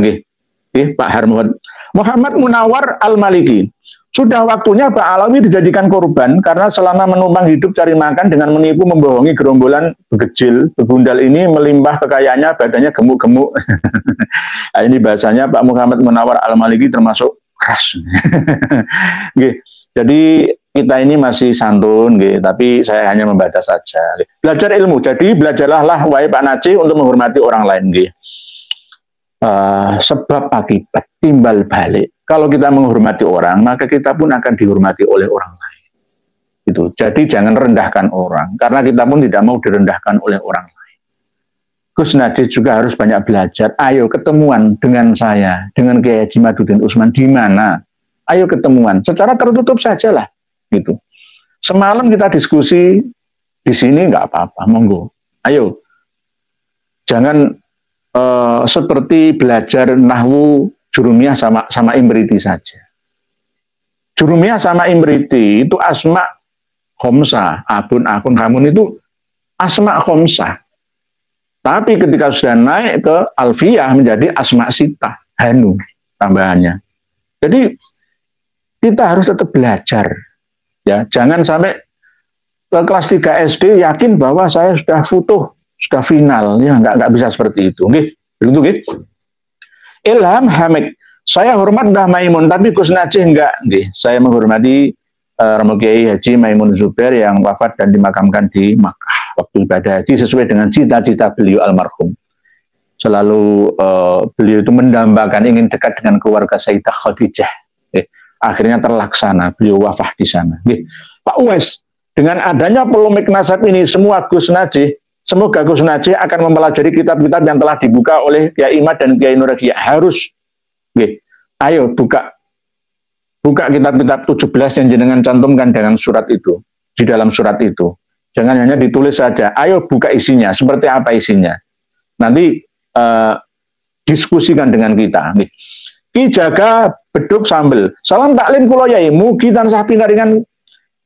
Pak Harun. Muhammad Munawar Al-Maliki. Sudah waktunya Pak Alawi dijadikan korban karena selama menumpang hidup cari makan dengan menipu membohongi gerombolan begecil, begundal ini melimpah kekayaannya, badannya gemuk-gemuk. Nah, ini bahasanya Pak Muhammad Munawar Al-Maliki termasuk keras. Jadi kita ini masih santun, tapi saya hanya membaca saja. Belajar ilmu, jadi belajarlah wahai Pak Najih untuk menghormati orang lain. Sebab akibat timbal balik. kalau kita menghormati orang, maka kita pun akan dihormati oleh orang lain. Itu. Jadi jangan rendahkan orang, karena kita pun tidak mau direndahkan oleh orang lain. Gus Najih juga harus banyak belajar. Ayo ketemuan dengan saya, dengan Kiai Haji Madudin Usman di mana? Ayo ketemuan, secara tertutup sajalah, gitu. Semalam kita diskusi di sini nggak apa-apa, monggo. Ayo, jangan seperti belajar nahwu Jurumiyah sama Imriti saja. Jurumiyah sama Imriti itu asma khomsah, akun kamun itu asma khomsah. Tapi ketika sudah naik ke alfiyah menjadi asma sitah, hanu tambahannya. Jadi kita harus tetap belajar, ya. Jangan sampai ke kelas 3 SD yakin bahwa saya sudah futuh, sudah final, ya nggak bisa seperti itu. Nggih, begitu gitu. Ilham Hamid, saya hormat Mbah Maimun, tapi Gus Najih enggak. Nggih, saya menghormati Romo Kiai Haji Maimun Zubair yang wafat dan dimakamkan di Makkah waktu ibadah haji sesuai dengan cita-cita beliau almarhum. Selalu beliau itu mendambakan ingin dekat dengan keluarga Sayyidah Khadijah. Akhirnya terlaksana, beliau wafat di sana. Pak Uwais, dengan adanya polemik nasab ini, semoga Gus Najih akan mempelajari kitab-kitab yang telah dibuka oleh Kiai Imad dan Kiai Nur Hidayat. Harus, ayo buka kitab-kitab 17 yang jenengan cantumkan dengan surat itu, di dalam surat itu. Jangan hanya ditulis saja, ayo buka isinya, seperti apa isinya. Nanti diskusikan dengan kita. Ki jaga beduk sambel. Salam taklim kula yai, mugi tansah pinaringan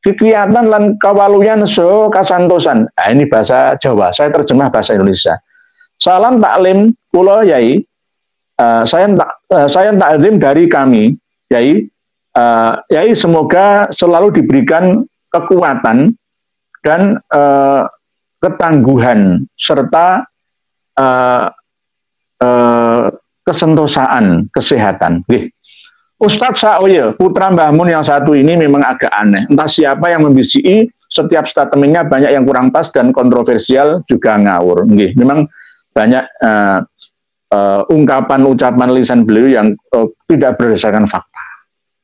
kegiatan lan kawaluyan so kasantosan. Nah, ini bahasa Jawa, saya terjemah bahasa Indonesia. Salam taklim kula yai, saya taklim dari kami, yai, yai semoga selalu diberikan kekuatan dan ketangguhan serta kesentosaan, kesehatan. Ustadz Sa'oye, putra Mbah Mun yang satu ini memang agak aneh. Entah siapa yang membisiki, setiap statementnya banyak yang kurang pas dan kontroversial juga ngawur. Memang banyak ungkapan-ucapan lisan beliau yang tidak berdasarkan fakta,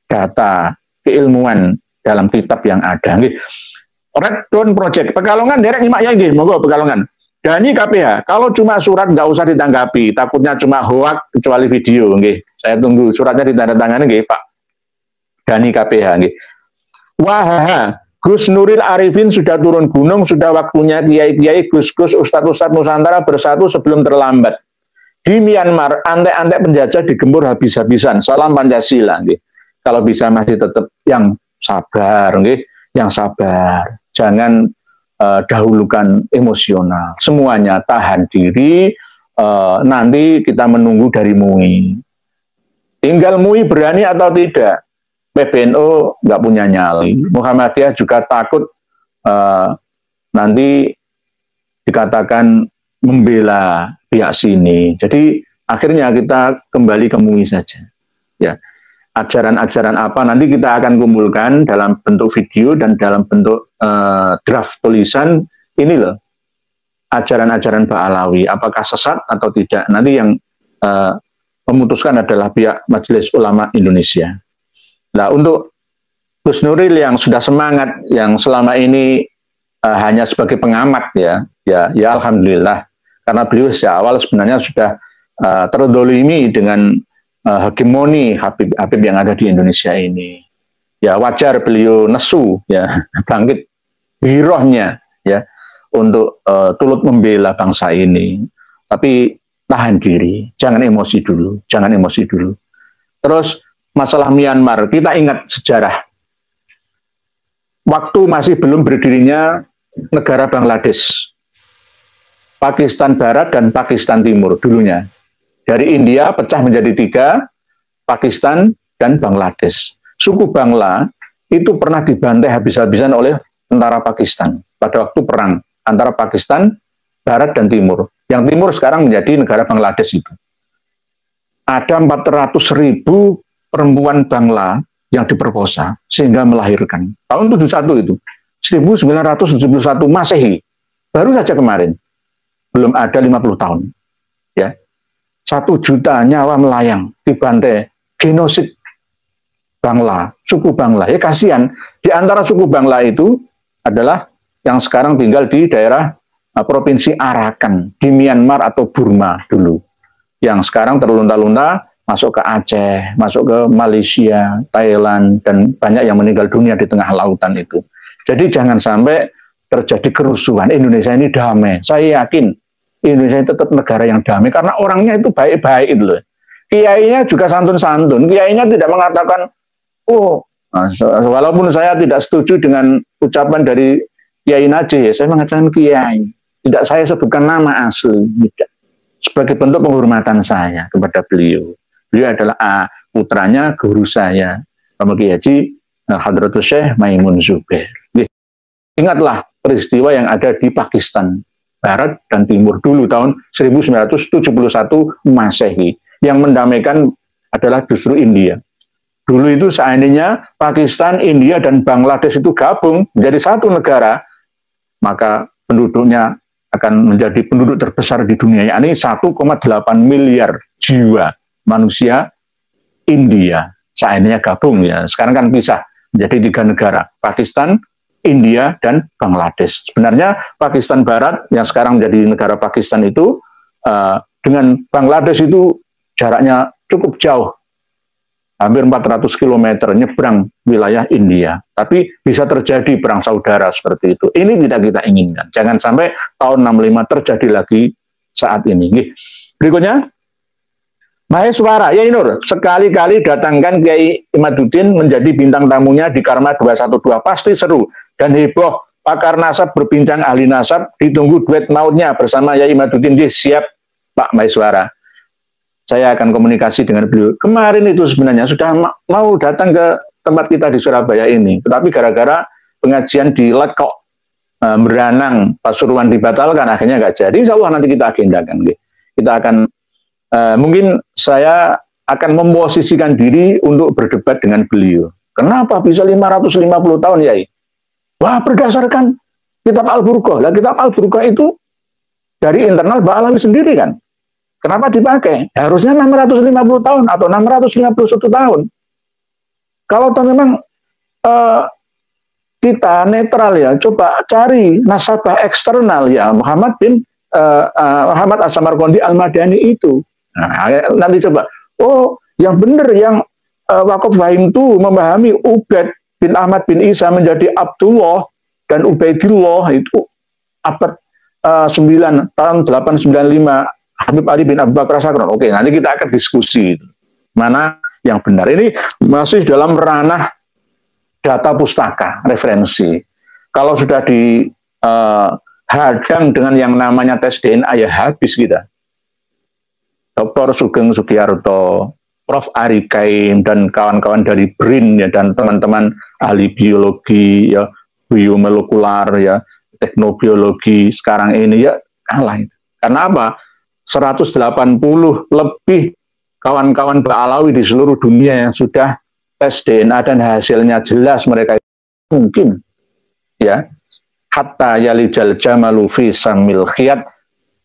data, keilmuan dalam kitab yang ada. Red Dawn Project, Pekalongan derek nyimak ya, monggo Pekalongan. Dani KPH, kalau cuma surat nggak usah ditanggapi, takutnya cuma hoak kecuali video, saya tunggu suratnya ditandatangani, Pak Dani KPH. Wah, Gus Nuril Arifin sudah turun gunung, sudah waktunya kiai-kiai, gus-gus, ustadz-ustadz Nusantara bersatu sebelum terlambat. Di Myanmar, antek-antek penjajah digempur habis-habisan. Salam Pancasila. Kalau bisa masih tetap yang sabar, yang sabar. Jangan dahulukan emosional, semuanya tahan diri, nanti kita menunggu dari MUI. Tinggal MUI berani atau tidak. PBNU nggak punya nyali, Muhammadiyah juga takut nanti dikatakan membela pihak sini. Jadi akhirnya kita kembali ke MUI saja. Ya, ajaran-ajaran apa nanti kita akan kumpulkan dalam bentuk video dan dalam bentuk draft tulisan. Ini loh ajaran-ajaran Ba'alawi, apakah sesat atau tidak, nanti yang memutuskan adalah pihak Majelis Ulama Indonesia. Nah, untuk Gus Nuril yang sudah semangat, yang selama ini hanya sebagai pengamat, ya alhamdulillah, karena beliau sejak awal sebenarnya sudah terdolimi dengan hegemoni Habib yang ada di Indonesia ini. Ya wajar beliau nesu, ya bangkit birohnya, ya untuk turut membela bangsa ini. Tapi tahan diri, jangan emosi dulu, Terus masalah Myanmar, kita ingat sejarah. Waktu masih belum berdirinya negara Bangladesh, Pakistan Barat dan Pakistan Timur dulunya. Dari India pecah menjadi 3, Pakistan dan Bangladesh. Suku Bangla itu pernah dibantai habis-habisan oleh tentara Pakistan pada waktu perang antara Pakistan, Barat dan Timur. Yang Timur sekarang menjadi negara Bangladesh itu. Ada 400.000 perempuan Bangla yang diperkosa sehingga melahirkan. Tahun 71 itu. 1971 Masehi. Baru saja kemarin. Belum ada 50 tahun. Ya. 1 juta nyawa melayang dibantai, genosid Bangla, suku Bangla. Ya kasihan, di antara suku Bangla itu adalah yang sekarang tinggal di daerah Provinsi Arakan, di Myanmar atau Burma dulu. Yang sekarang terlunta-lunta masuk ke Aceh, masuk ke Malaysia, Thailand, dan banyak yang meninggal dunia di tengah lautan itu. Jadi jangan sampai terjadi kerusuhan. Indonesia ini damai. Saya yakin Indonesia itu tetap negara yang damai karena orangnya itu baik-baik itu loh. Kiainya juga santun-santun. Kiainya tidak mengatakan, oh, walaupun saya tidak setuju dengan ucapan dari Kiai Najih, saya mengatakan Kiai. Tidak saya sebutkan nama asli. Tidak. Sebagai bentuk penghormatan saya kepada beliau. Beliau adalah putranya guru saya, Pak Kiai Haji Hadratus Syekh Maimun Zubair. Ingatlah peristiwa yang ada di Pakistan Barat dan Timur dulu tahun 1971 Masehi. Yang mendamaikan adalah justru India. Dulu itu seandainya Pakistan, India, dan Bangladesh itu gabung menjadi satu negara, maka penduduknya akan menjadi penduduk terbesar di dunia, yakni 1,8 miliar jiwa manusia India. Seandainya gabung ya, sekarang kan pisah menjadi 3 negara, Pakistan, India, dan Bangladesh. Sebenarnya Pakistan Barat yang sekarang menjadi negara Pakistan itu dengan Bangladesh itu jaraknya cukup jauh, hampir 400 km nyebrang wilayah India. Tapi bisa terjadi perang saudara seperti itu. Ini tidak kita inginkan. Jangan sampai tahun 65 terjadi lagi saat ini. Berikutnya, Maheswara, Yai Nur, sekali-kali datangkan Kiai Imaduddin menjadi bintang tamunya di Karma 212. Pasti seru dan heboh. Pakar nasab berbincang ahli nasab, ditunggu duet mautnya bersama Yai Imaduddin. Siap, Pak Maheswara. Saya akan komunikasi dengan beliau. Kemarin itu sebenarnya sudah mau datang ke tempat kita di Surabaya ini, tetapi gara-gara pengajian di Lekok, Meranang, Pasuruan dibatalkan, akhirnya nggak jadi. Insya Allah nanti kita agendakan. Kita akan, mungkin saya akan memposisikan diri untuk berdebat dengan beliau. Kenapa bisa 550 tahun, Yai? Wah, berdasarkan kitab Al-Burqah. Lah, kitab Al-Burqah itu dari internal Ba'alawi sendiri kan. Kenapa dipakai? Harusnya 650 tahun atau 651 tahun. Kalau memang kita netral ya, coba cari nasabah eksternal ya, Muhammad As-Samarqandi Al-Madani itu. Nah, nanti coba, oh yang benar yang Waqaf Fahim itu memahami Ubaid bin Ahmad bin Isa menjadi Abdullah dan Ubaidillah itu abad 9 tahun 895 Habib Ali bin Abu Bakar Sakron. Oke, nanti kita akan diskusi mana yang benar. Ini masih dalam ranah data pustaka, referensi. Kalau sudah dihadang dengan yang namanya tes DNA, ya habis kita. Dr. Sugeng Sugiyarto, Prof. Ari Kaim, dan kawan-kawan dari BRIN ya, dan teman-teman ahli biologi, ya, biomolekular, ya, teknobiologi sekarang ini ya kalah. Karena apa? 180 lebih kawan-kawan Ba'alawi di seluruh dunia yang sudah tes DNA dan hasilnya jelas mereka mungkin ya hatta yalijal jamalu fi samil khiyat,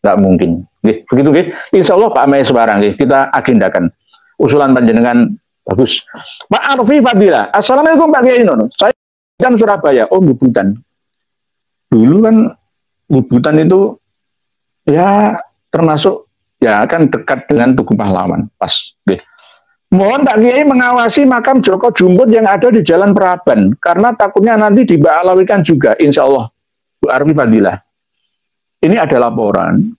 nggak mungkin. Begitu insya Allah Pak Maheswara kita agendakan usulan panjenengan bagus. Pak Arfi Fadila, Assalamualaikum Pak Kiai Nur, saya kan Surabaya. Oh, Bubutan dulu kan, Bubutan itu ya termasuk ya kan dekat dengan Tugu Pahlawan pas. Mohon Pak Kiai mengawasi makam Joko Jumput yang ada di Jalan Praban karena takutnya nanti diba'alawikan juga, insya Allah. Bu Arfi Fadilah, ini ada laporan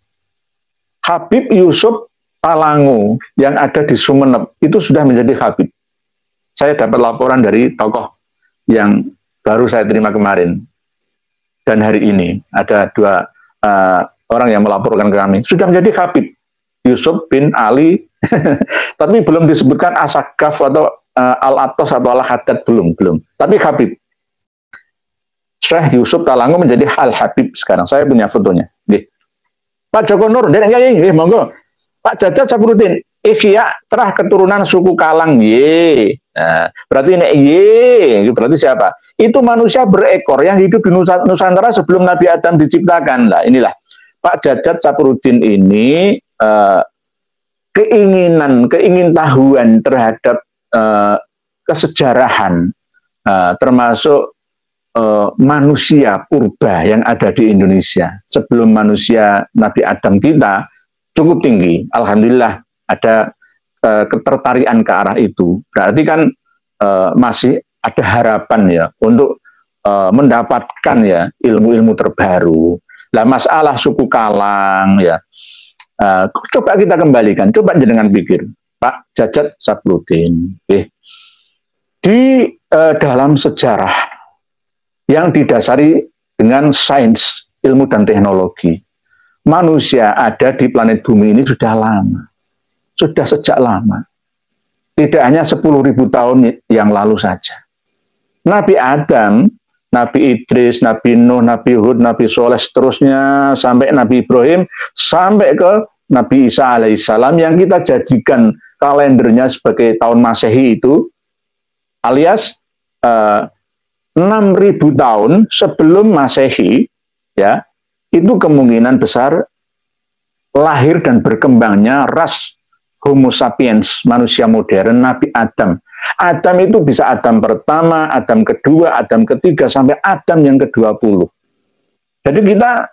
Habib Yusuf Talango yang ada di Sumeneb itu sudah menjadi Habib. Saya dapat laporan dari tokoh yang baru saya terima kemarin, dan hari ini ada 2 orang yang melaporkan ke kami, sudah menjadi Habib, Yusuf bin Ali, tapi belum disebutkan Asagaf atau Al-Atos atau Al-Haddad, belum. Tapi Habib. Syekh Yusuf Talango menjadi Al-Habib sekarang, saya punya fotonya. Pak Joko Nur, monggo. Pak Jajat Safuruddin, Ikhya terah keturunan suku Kalang, Nah, berarti ini berarti siapa? Itu manusia berekor yang hidup di Nusantara sebelum Nabi Adam diciptakan. Lah, inilah Pak Jajat Safuruddin ini keingintahuan terhadap kesejarahan, termasuk manusia purba yang ada di Indonesia sebelum manusia Nabi Adam kita cukup tinggi. Alhamdulillah ada ketertarikan ke arah itu. Berarti kan masih ada harapan ya untuk mendapatkan ya ilmu-ilmu terbaru. Lah masalah suku Kalang ya, coba kita kembalikan, coba dengan pikir Pak Jajat Saprudin, di dalam sejarah yang didasari dengan sains, ilmu dan teknologi, manusia ada di planet bumi ini sudah lama, sudah sejak lama, tidak hanya 10.000 tahun yang lalu saja. Nabi Adam, Nabi Idris, Nabi Nuh, Nabi Hud, Nabi Soleh, seterusnya sampai Nabi Ibrahim, sampai ke Nabi Isa alaihissalam yang kita jadikan kalendernya sebagai tahun Masehi itu, alias 6.000 tahun sebelum Masehi, ya, itu kemungkinan besar lahir dan berkembangnya ras Homo sapiens, manusia modern, Nabi Adam. Adam itu bisa Adam pertama, Adam kedua, Adam ketiga, sampai Adam yang ke-20. Jadi kita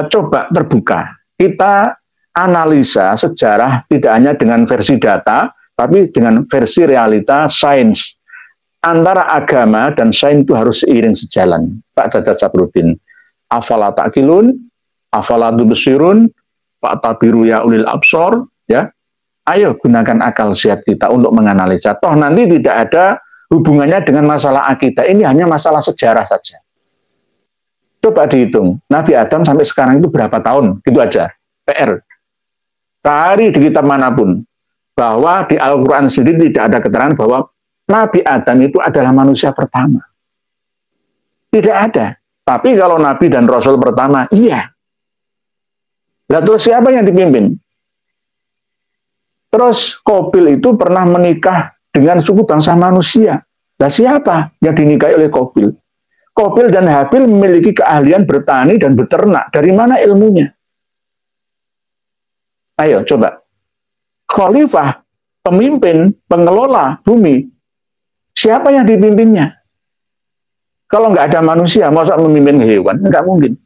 coba terbuka, kita analisa sejarah tidak hanya dengan versi data, tapi dengan versi realita sains. Antara agama dan sains itu harus seiring sejalan. Pak Jajat Saprudin, afala ta'qilun, afala tubsirun, Pak tabiru ya ulil absor, ya. Ayo gunakan akal sehat kita untuk menganalisa. Toh nanti tidak ada hubungannya dengan masalah akidah. Ini hanya masalah sejarah saja. Coba dihitung, Nabi Adam sampai sekarang itu berapa tahun? Gitu aja, PR. Cari di kitab manapun, bahwa di Al-Quran sendiri tidak ada keterangan bahwa Nabi Adam itu adalah manusia pertama. Tidak ada. Tapi kalau Nabi dan Rasul pertama, iya. Lalu siapa yang dipimpin? Terus Qabil itu pernah menikah dengan suku bangsa manusia. Lah siapa yang dinikahi oleh Qabil? Qabil dan Habil memiliki keahlian bertani dan beternak. Dari mana ilmunya? Ayo coba. Khalifah, pemimpin, pengelola bumi, siapa yang dipimpinnya? Kalau nggak ada manusia, masa memimpin hewan? Nggak mungkin.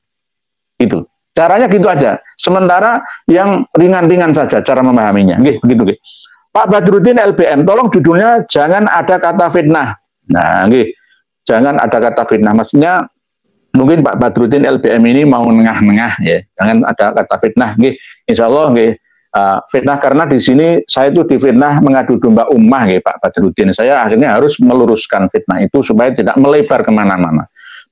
Itu. Caranya gitu aja. Sementara yang ringan-ringan saja cara memahaminya. Nggih, begitu nggih. Pak Badrudin LBM, tolong judulnya jangan ada kata fitnah. Nah, nggih. Jangan ada kata fitnah. Maksudnya mungkin Pak Badrudin LBM ini mau nengah-nengah ya. Jangan ada kata fitnah. Nggih. Insyaallah nggih. Fitnah karena di sini saya itu difitnah mengadu domba ummah nggih Pak Badrudin. Saya akhirnya harus meluruskan fitnah itu supaya tidak melebar kemana-mana.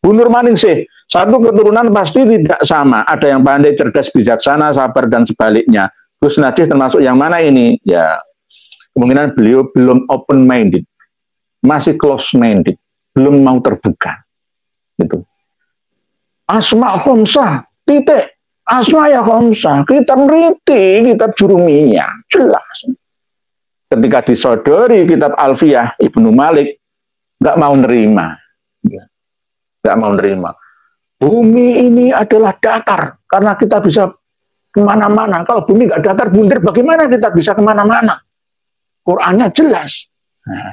Bu Nurmaningsih, satu keturunan pasti tidak sama. Ada yang pandai, cerdas, bijaksana, sabar, dan sebaliknya. Gus Najih termasuk yang mana ini? Ya, kemungkinan beliau belum open-minded. Masih close-minded. Belum mau terbuka. Gitu. Asma khomsah, titik. Asma ya khomsah. Kitab Riti, kitab Jurumiyah. Jelas. Ketika disodori kitab Alfiyah, Ibnu Malik, nggak mau nerima. Nggak mau nerima. Bumi ini adalah datar, karena kita bisa kemana-mana. Kalau bumi nggak datar, bundar, bagaimana kita bisa kemana-mana? Qurannya jelas. Nah,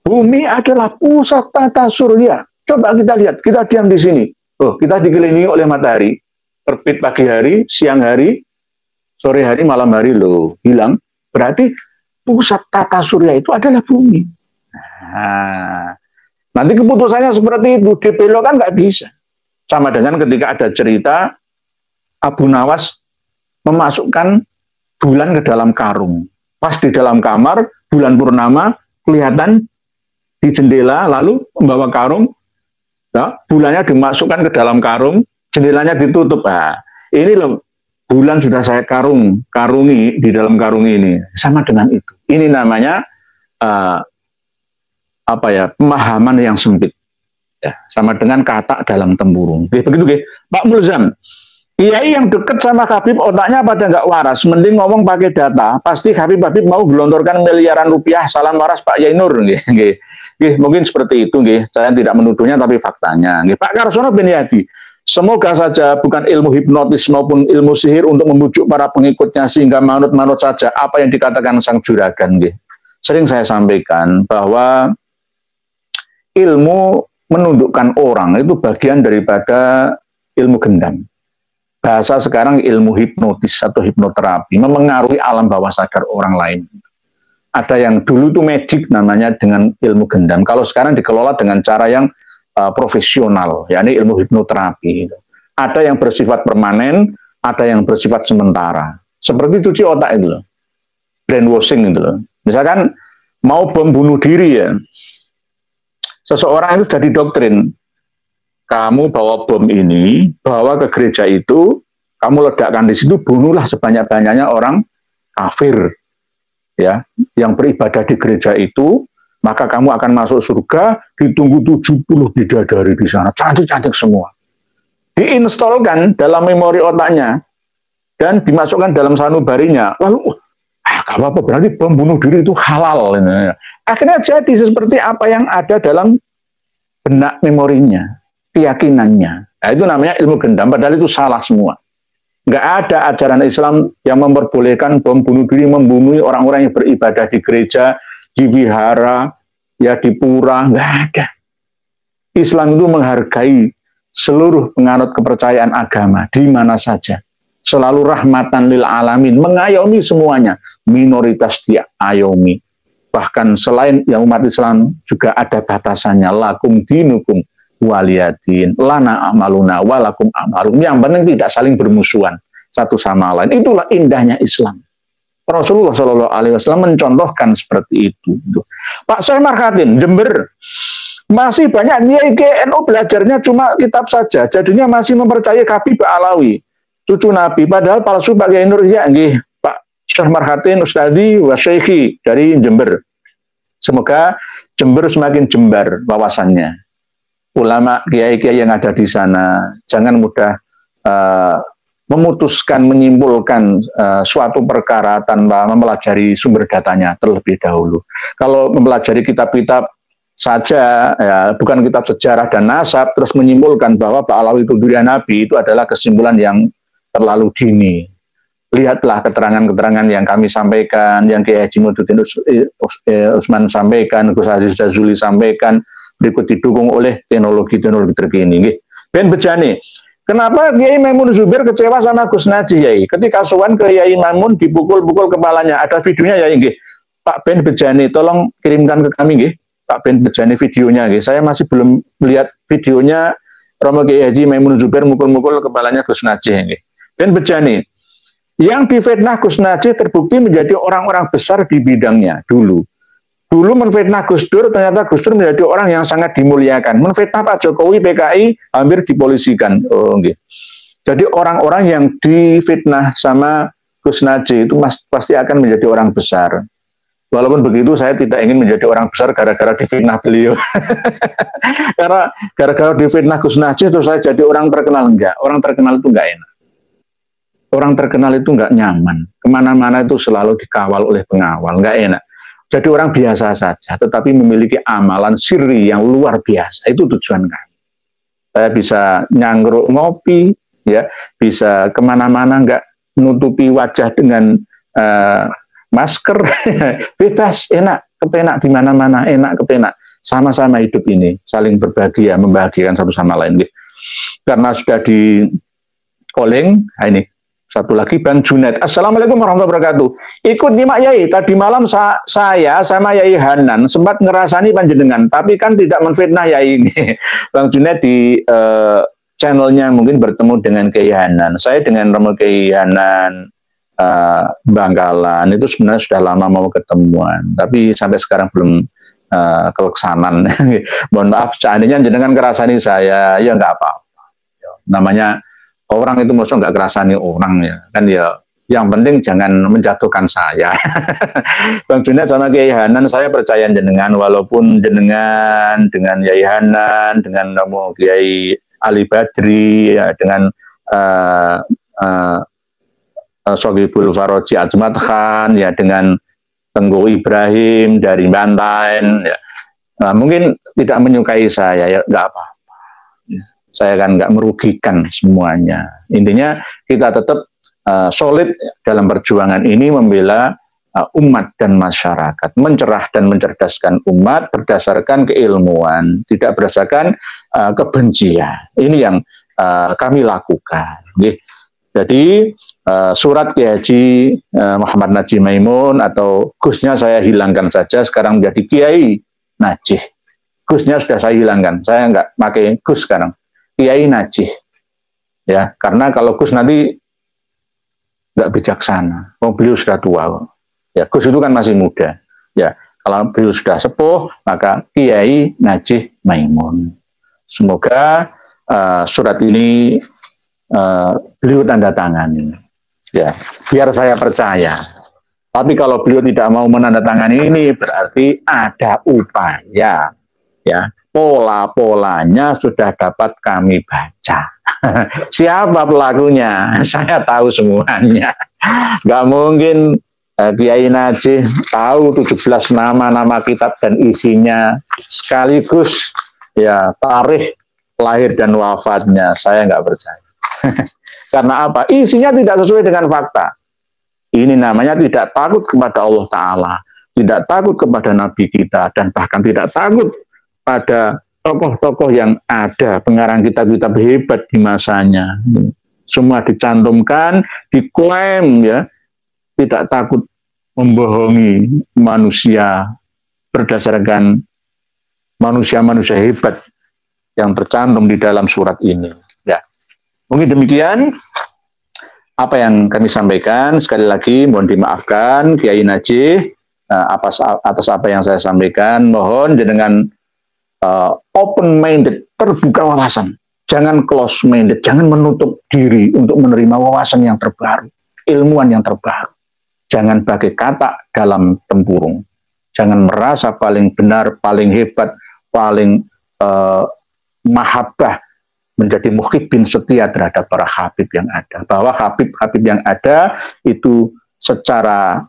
bumi adalah pusat tata surya. Coba kita lihat, kita diam di sini. Oh, kita dikelilingi oleh matahari. Terbit pagi hari, siang hari, sore hari, malam hari, loh, hilang. Berarti pusat tata surya itu adalah bumi. Nah, nanti keputusannya seperti itu, dibelokkan nggak bisa. Sama dengan ketika ada cerita Abu Nawas memasukkan bulan ke dalam karung. Pas di dalam kamar, bulan purnama kelihatan di jendela, lalu membawa karung, ya, bulannya dimasukkan ke dalam karung, jendelanya ditutup. Nah, ini loh, bulan sudah saya karungi di dalam karung ini. Sama dengan itu. Ini namanya pemahaman yang sempit, ya, sama dengan kata dalam tempurung. Begitu, Pak Mulzam. Kiai yang deket sama Habib otaknya pada nggak waras, mending ngomong pakai data. Pasti Habib mau gelontorkan miliaran rupiah. Salam waras Pak Yainur. Mungkin seperti itu. Saya tidak menuduhnya, tapi faktanya. Pak Karsono bin Yadi. Semoga saja bukan ilmu hipnotis maupun ilmu sihir untuk membujuk para pengikutnya sehingga manut-manut saja apa yang dikatakan sang juragan. sering saya sampaikan bahwa ilmu menundukkan orang itu bagian daripada ilmu gendam. Bahasa sekarang ilmu hipnotis atau hipnoterapi, memengaruhi alam bawah sadar orang lain. Ada yang dulu itu magic namanya dengan ilmu gendam. Kalau sekarang dikelola dengan cara yang profesional, yakni ilmu hipnoterapi. Ada yang bersifat permanen, ada yang bersifat sementara. Seperti cuci otak itu loh. Brainwashing itu loh. Misalkan mau bom bunuh diri ya. Seseorang itu sudah didoktrin. Kamu bawa bom ini, bawa ke gereja itu, kamu ledakkan di situ, bunuhlah sebanyak-banyaknya orang kafir. Ya, yang beribadah di gereja itu, maka kamu akan masuk surga, ditunggu 70 bidadari di sana, cantik-cantik semua. Diinstalkan dalam memori otaknya, dan dimasukkan dalam sanubarinya, lalu, gak apa-apa, berarti bom bunuh diri itu halal. Akhirnya jadi seperti apa yang ada dalam benak memorinya, keyakinannya. Nah, itu namanya ilmu gendam, padahal itu salah semua. Nggak ada ajaran Islam yang memperbolehkan bom bunuh diri, membunuh orang-orang yang beribadah di gereja, di wihara, ya di pura, nggak ada. Islam itu menghargai seluruh penganut kepercayaan agama, di mana saja. Selalu rahmatan lil alamin, mengayomi semuanya, minoritas diayomi. Bahkan selain yang umat Islam juga ada batasannya, lakum dinukum waliyadin, lana amaluna walakum amalun. Yang penting tidak saling bermusuhan satu sama lain. Itulah indahnya Islam. Rasulullah SAW mencontohkan seperti itu. Pak Syekh Marhatin, Jember, masih banyak kiai NU belajarnya cuma kitab saja, jadinya masih mempercayai Habib Alawi, cucu Nabi, padahal palsu Pak Kiai Nur. Ya, nggih, Pak Syekh Marhatin Ustadi wa Syekhi dari Jember. Semoga Jember semakin jembar wawasannya. Ulama kiai-kiai yang ada di sana jangan mudah memutuskan, menyimpulkan suatu perkara tanpa mempelajari sumber datanya terlebih dahulu. Kalau mempelajari kitab-kitab saja, ya, bukan kitab sejarah dan nasab, terus menyimpulkan bahwa Pak Alawi itu durian Nabi, itu adalah kesimpulan yang terlalu dini. Lihatlah keterangan-keterangan yang kami sampaikan, yang Kiai Haji Muhyiddin Utsman sampaikan, Gus Aziz Jazuli sampaikan, berikut didukung oleh teknologi-teknologi terkini. Ben Bejani, kenapa Kiai Maimun Zubair kecewa sama Gus Najih, Yai? Ketika sowan ke Kiai Maimun dipukul-pukul kepalanya, ada videonya, Yai? Nggih. Pak Ben Bejani, tolong kirimkan ke kami, nggih. Pak Ben Bejani videonya, nggih. Saya masih belum lihat videonya Romo Kiai Haji Maimun Zubair mukul-mukul kepalanya Gus Najih, nggih. Ben Bejani, yang difitnah Gus Najih terbukti menjadi orang-orang besar di bidangnya dulu. Dulu menfitnah Gus Dur, ternyata Gus Dur menjadi orang yang sangat dimuliakan. Menfitnah Pak Jokowi, PKI, hampir dipolisikan. Oh, okay. Jadi orang-orang yang difitnah sama Gus Najih itu pasti akan menjadi orang besar. Walaupun begitu, saya tidak ingin menjadi orang besar gara-gara difitnah beliau. Karena gara-gara difitnah Gus Najih, terus saya jadi orang terkenal. Enggak, orang terkenal itu enggak enak. Orang terkenal itu nggak nyaman, kemana-mana itu selalu dikawal oleh pengawal, nggak enak. Jadi orang biasa saja, tetapi memiliki amalan sirri yang luar biasa, itu tujuan kami. Saya bisa nyangkruk ngopi, ya, bisa kemana-mana nggak nutupi wajah dengan masker, bebas, enak, kepenak di mana-mana, enak, kepenak. Sama-sama hidup ini, saling berbahagia, membahagiakan satu sama lain. Karena sudah di calling, ini. Satu lagi Bang Junaid. Assalamualaikum warahmatullahi wabarakatuh. Ikut nyimak Yai. Tadi malam saya sama Yai Hanan sempat ngerasani panjenengan, tapi kan tidak menfitnah Yai ini. Bang Junaid di channelnya mungkin bertemu dengan Kiai Hanan. Saya dengan Romo Kiai Hanan Bangkalan itu sebenarnya sudah lama mau ketemuan, tapi sampai sekarang belum keleksanan. Mohon maaf, seandainya jenengan kerasani saya, ya nggak apa-apa. Namanya orang itu maksudnya nggak kerasani orang, ya kan, ya yang penting jangan menjatuhkan saya. Bang Junaid sama Kiai Hanan saya percaya jenengan, walaupun jenengan dengan Kiai Hanan, dengan Kiai Ali Badri, ya, dengan Sogibul Faroji Azmat Khan, ya, dengan Tengku Ibrahim dari Bantaen, ya, mungkin tidak menyukai saya, ya nggak apa. Saya kan nggak merugikan semuanya. Intinya kita tetap solid dalam perjuangan ini membela umat dan masyarakat, mencerah dan mencerdaskan umat berdasarkan keilmuan, tidak berdasarkan kebencian. Ini yang kami lakukan. Jadi surat Kiai Haji Muhammad Najih Maimun atau Gusnya saya hilangkan saja, sekarang menjadi Kiai Najih. Gusnya sudah saya hilangkan, saya nggak pakai Gus sekarang, Kiai Najih. Ya, karena kalau Gus nanti nggak bijaksana, beliau sudah tua. Ya, Gus itu kan masih muda. Ya, kalau beliau sudah sepuh, maka Kiai Najih Maimun. Semoga surat ini beliau tanda tangani. Ya, biar saya percaya. Tapi kalau beliau tidak mau menandatangani ini, berarti ada upaya. Ya, pola-polanya sudah dapat kami baca. Siapa pelakunya? Saya tahu semuanya. Gak mungkin Kiai Najih tahu 17 nama-nama kitab dan isinya sekaligus ya tarikh lahir dan wafatnya. Saya nggak percaya. Karena apa? Isinya tidak sesuai dengan fakta. Ini namanya tidak takut kepada Allah Ta'ala, tidak takut kepada Nabi kita, dan bahkan tidak takut pada tokoh-tokoh yang ada, pengarang kitab-kitab hebat di masanya. Semua dicantumkan, diklaim ya, tidak takut membohongi manusia berdasarkan manusia-manusia hebat yang tercantum di dalam surat ini. Ya, mungkin demikian apa yang kami sampaikan. Sekali lagi mohon dimaafkan Kiai Najih atas apa yang saya sampaikan. Mohon dengan open minded, terbuka wawasan, jangan close minded, jangan menutup diri untuk menerima wawasan yang terbaru, ilmuwan yang terbaru. Jangan bagai katak dalam tempurung. Jangan merasa paling benar, paling hebat, paling mahabbah, menjadi muhibbin setia terhadap para habib yang ada. Bahwa habib-habib yang ada itu secara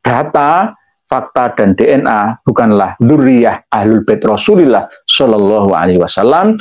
data, fakta, dan DNA bukanlah dzurriyyah Ahlul Bait Rasulillah Shallallahu Alaihi Wasallam,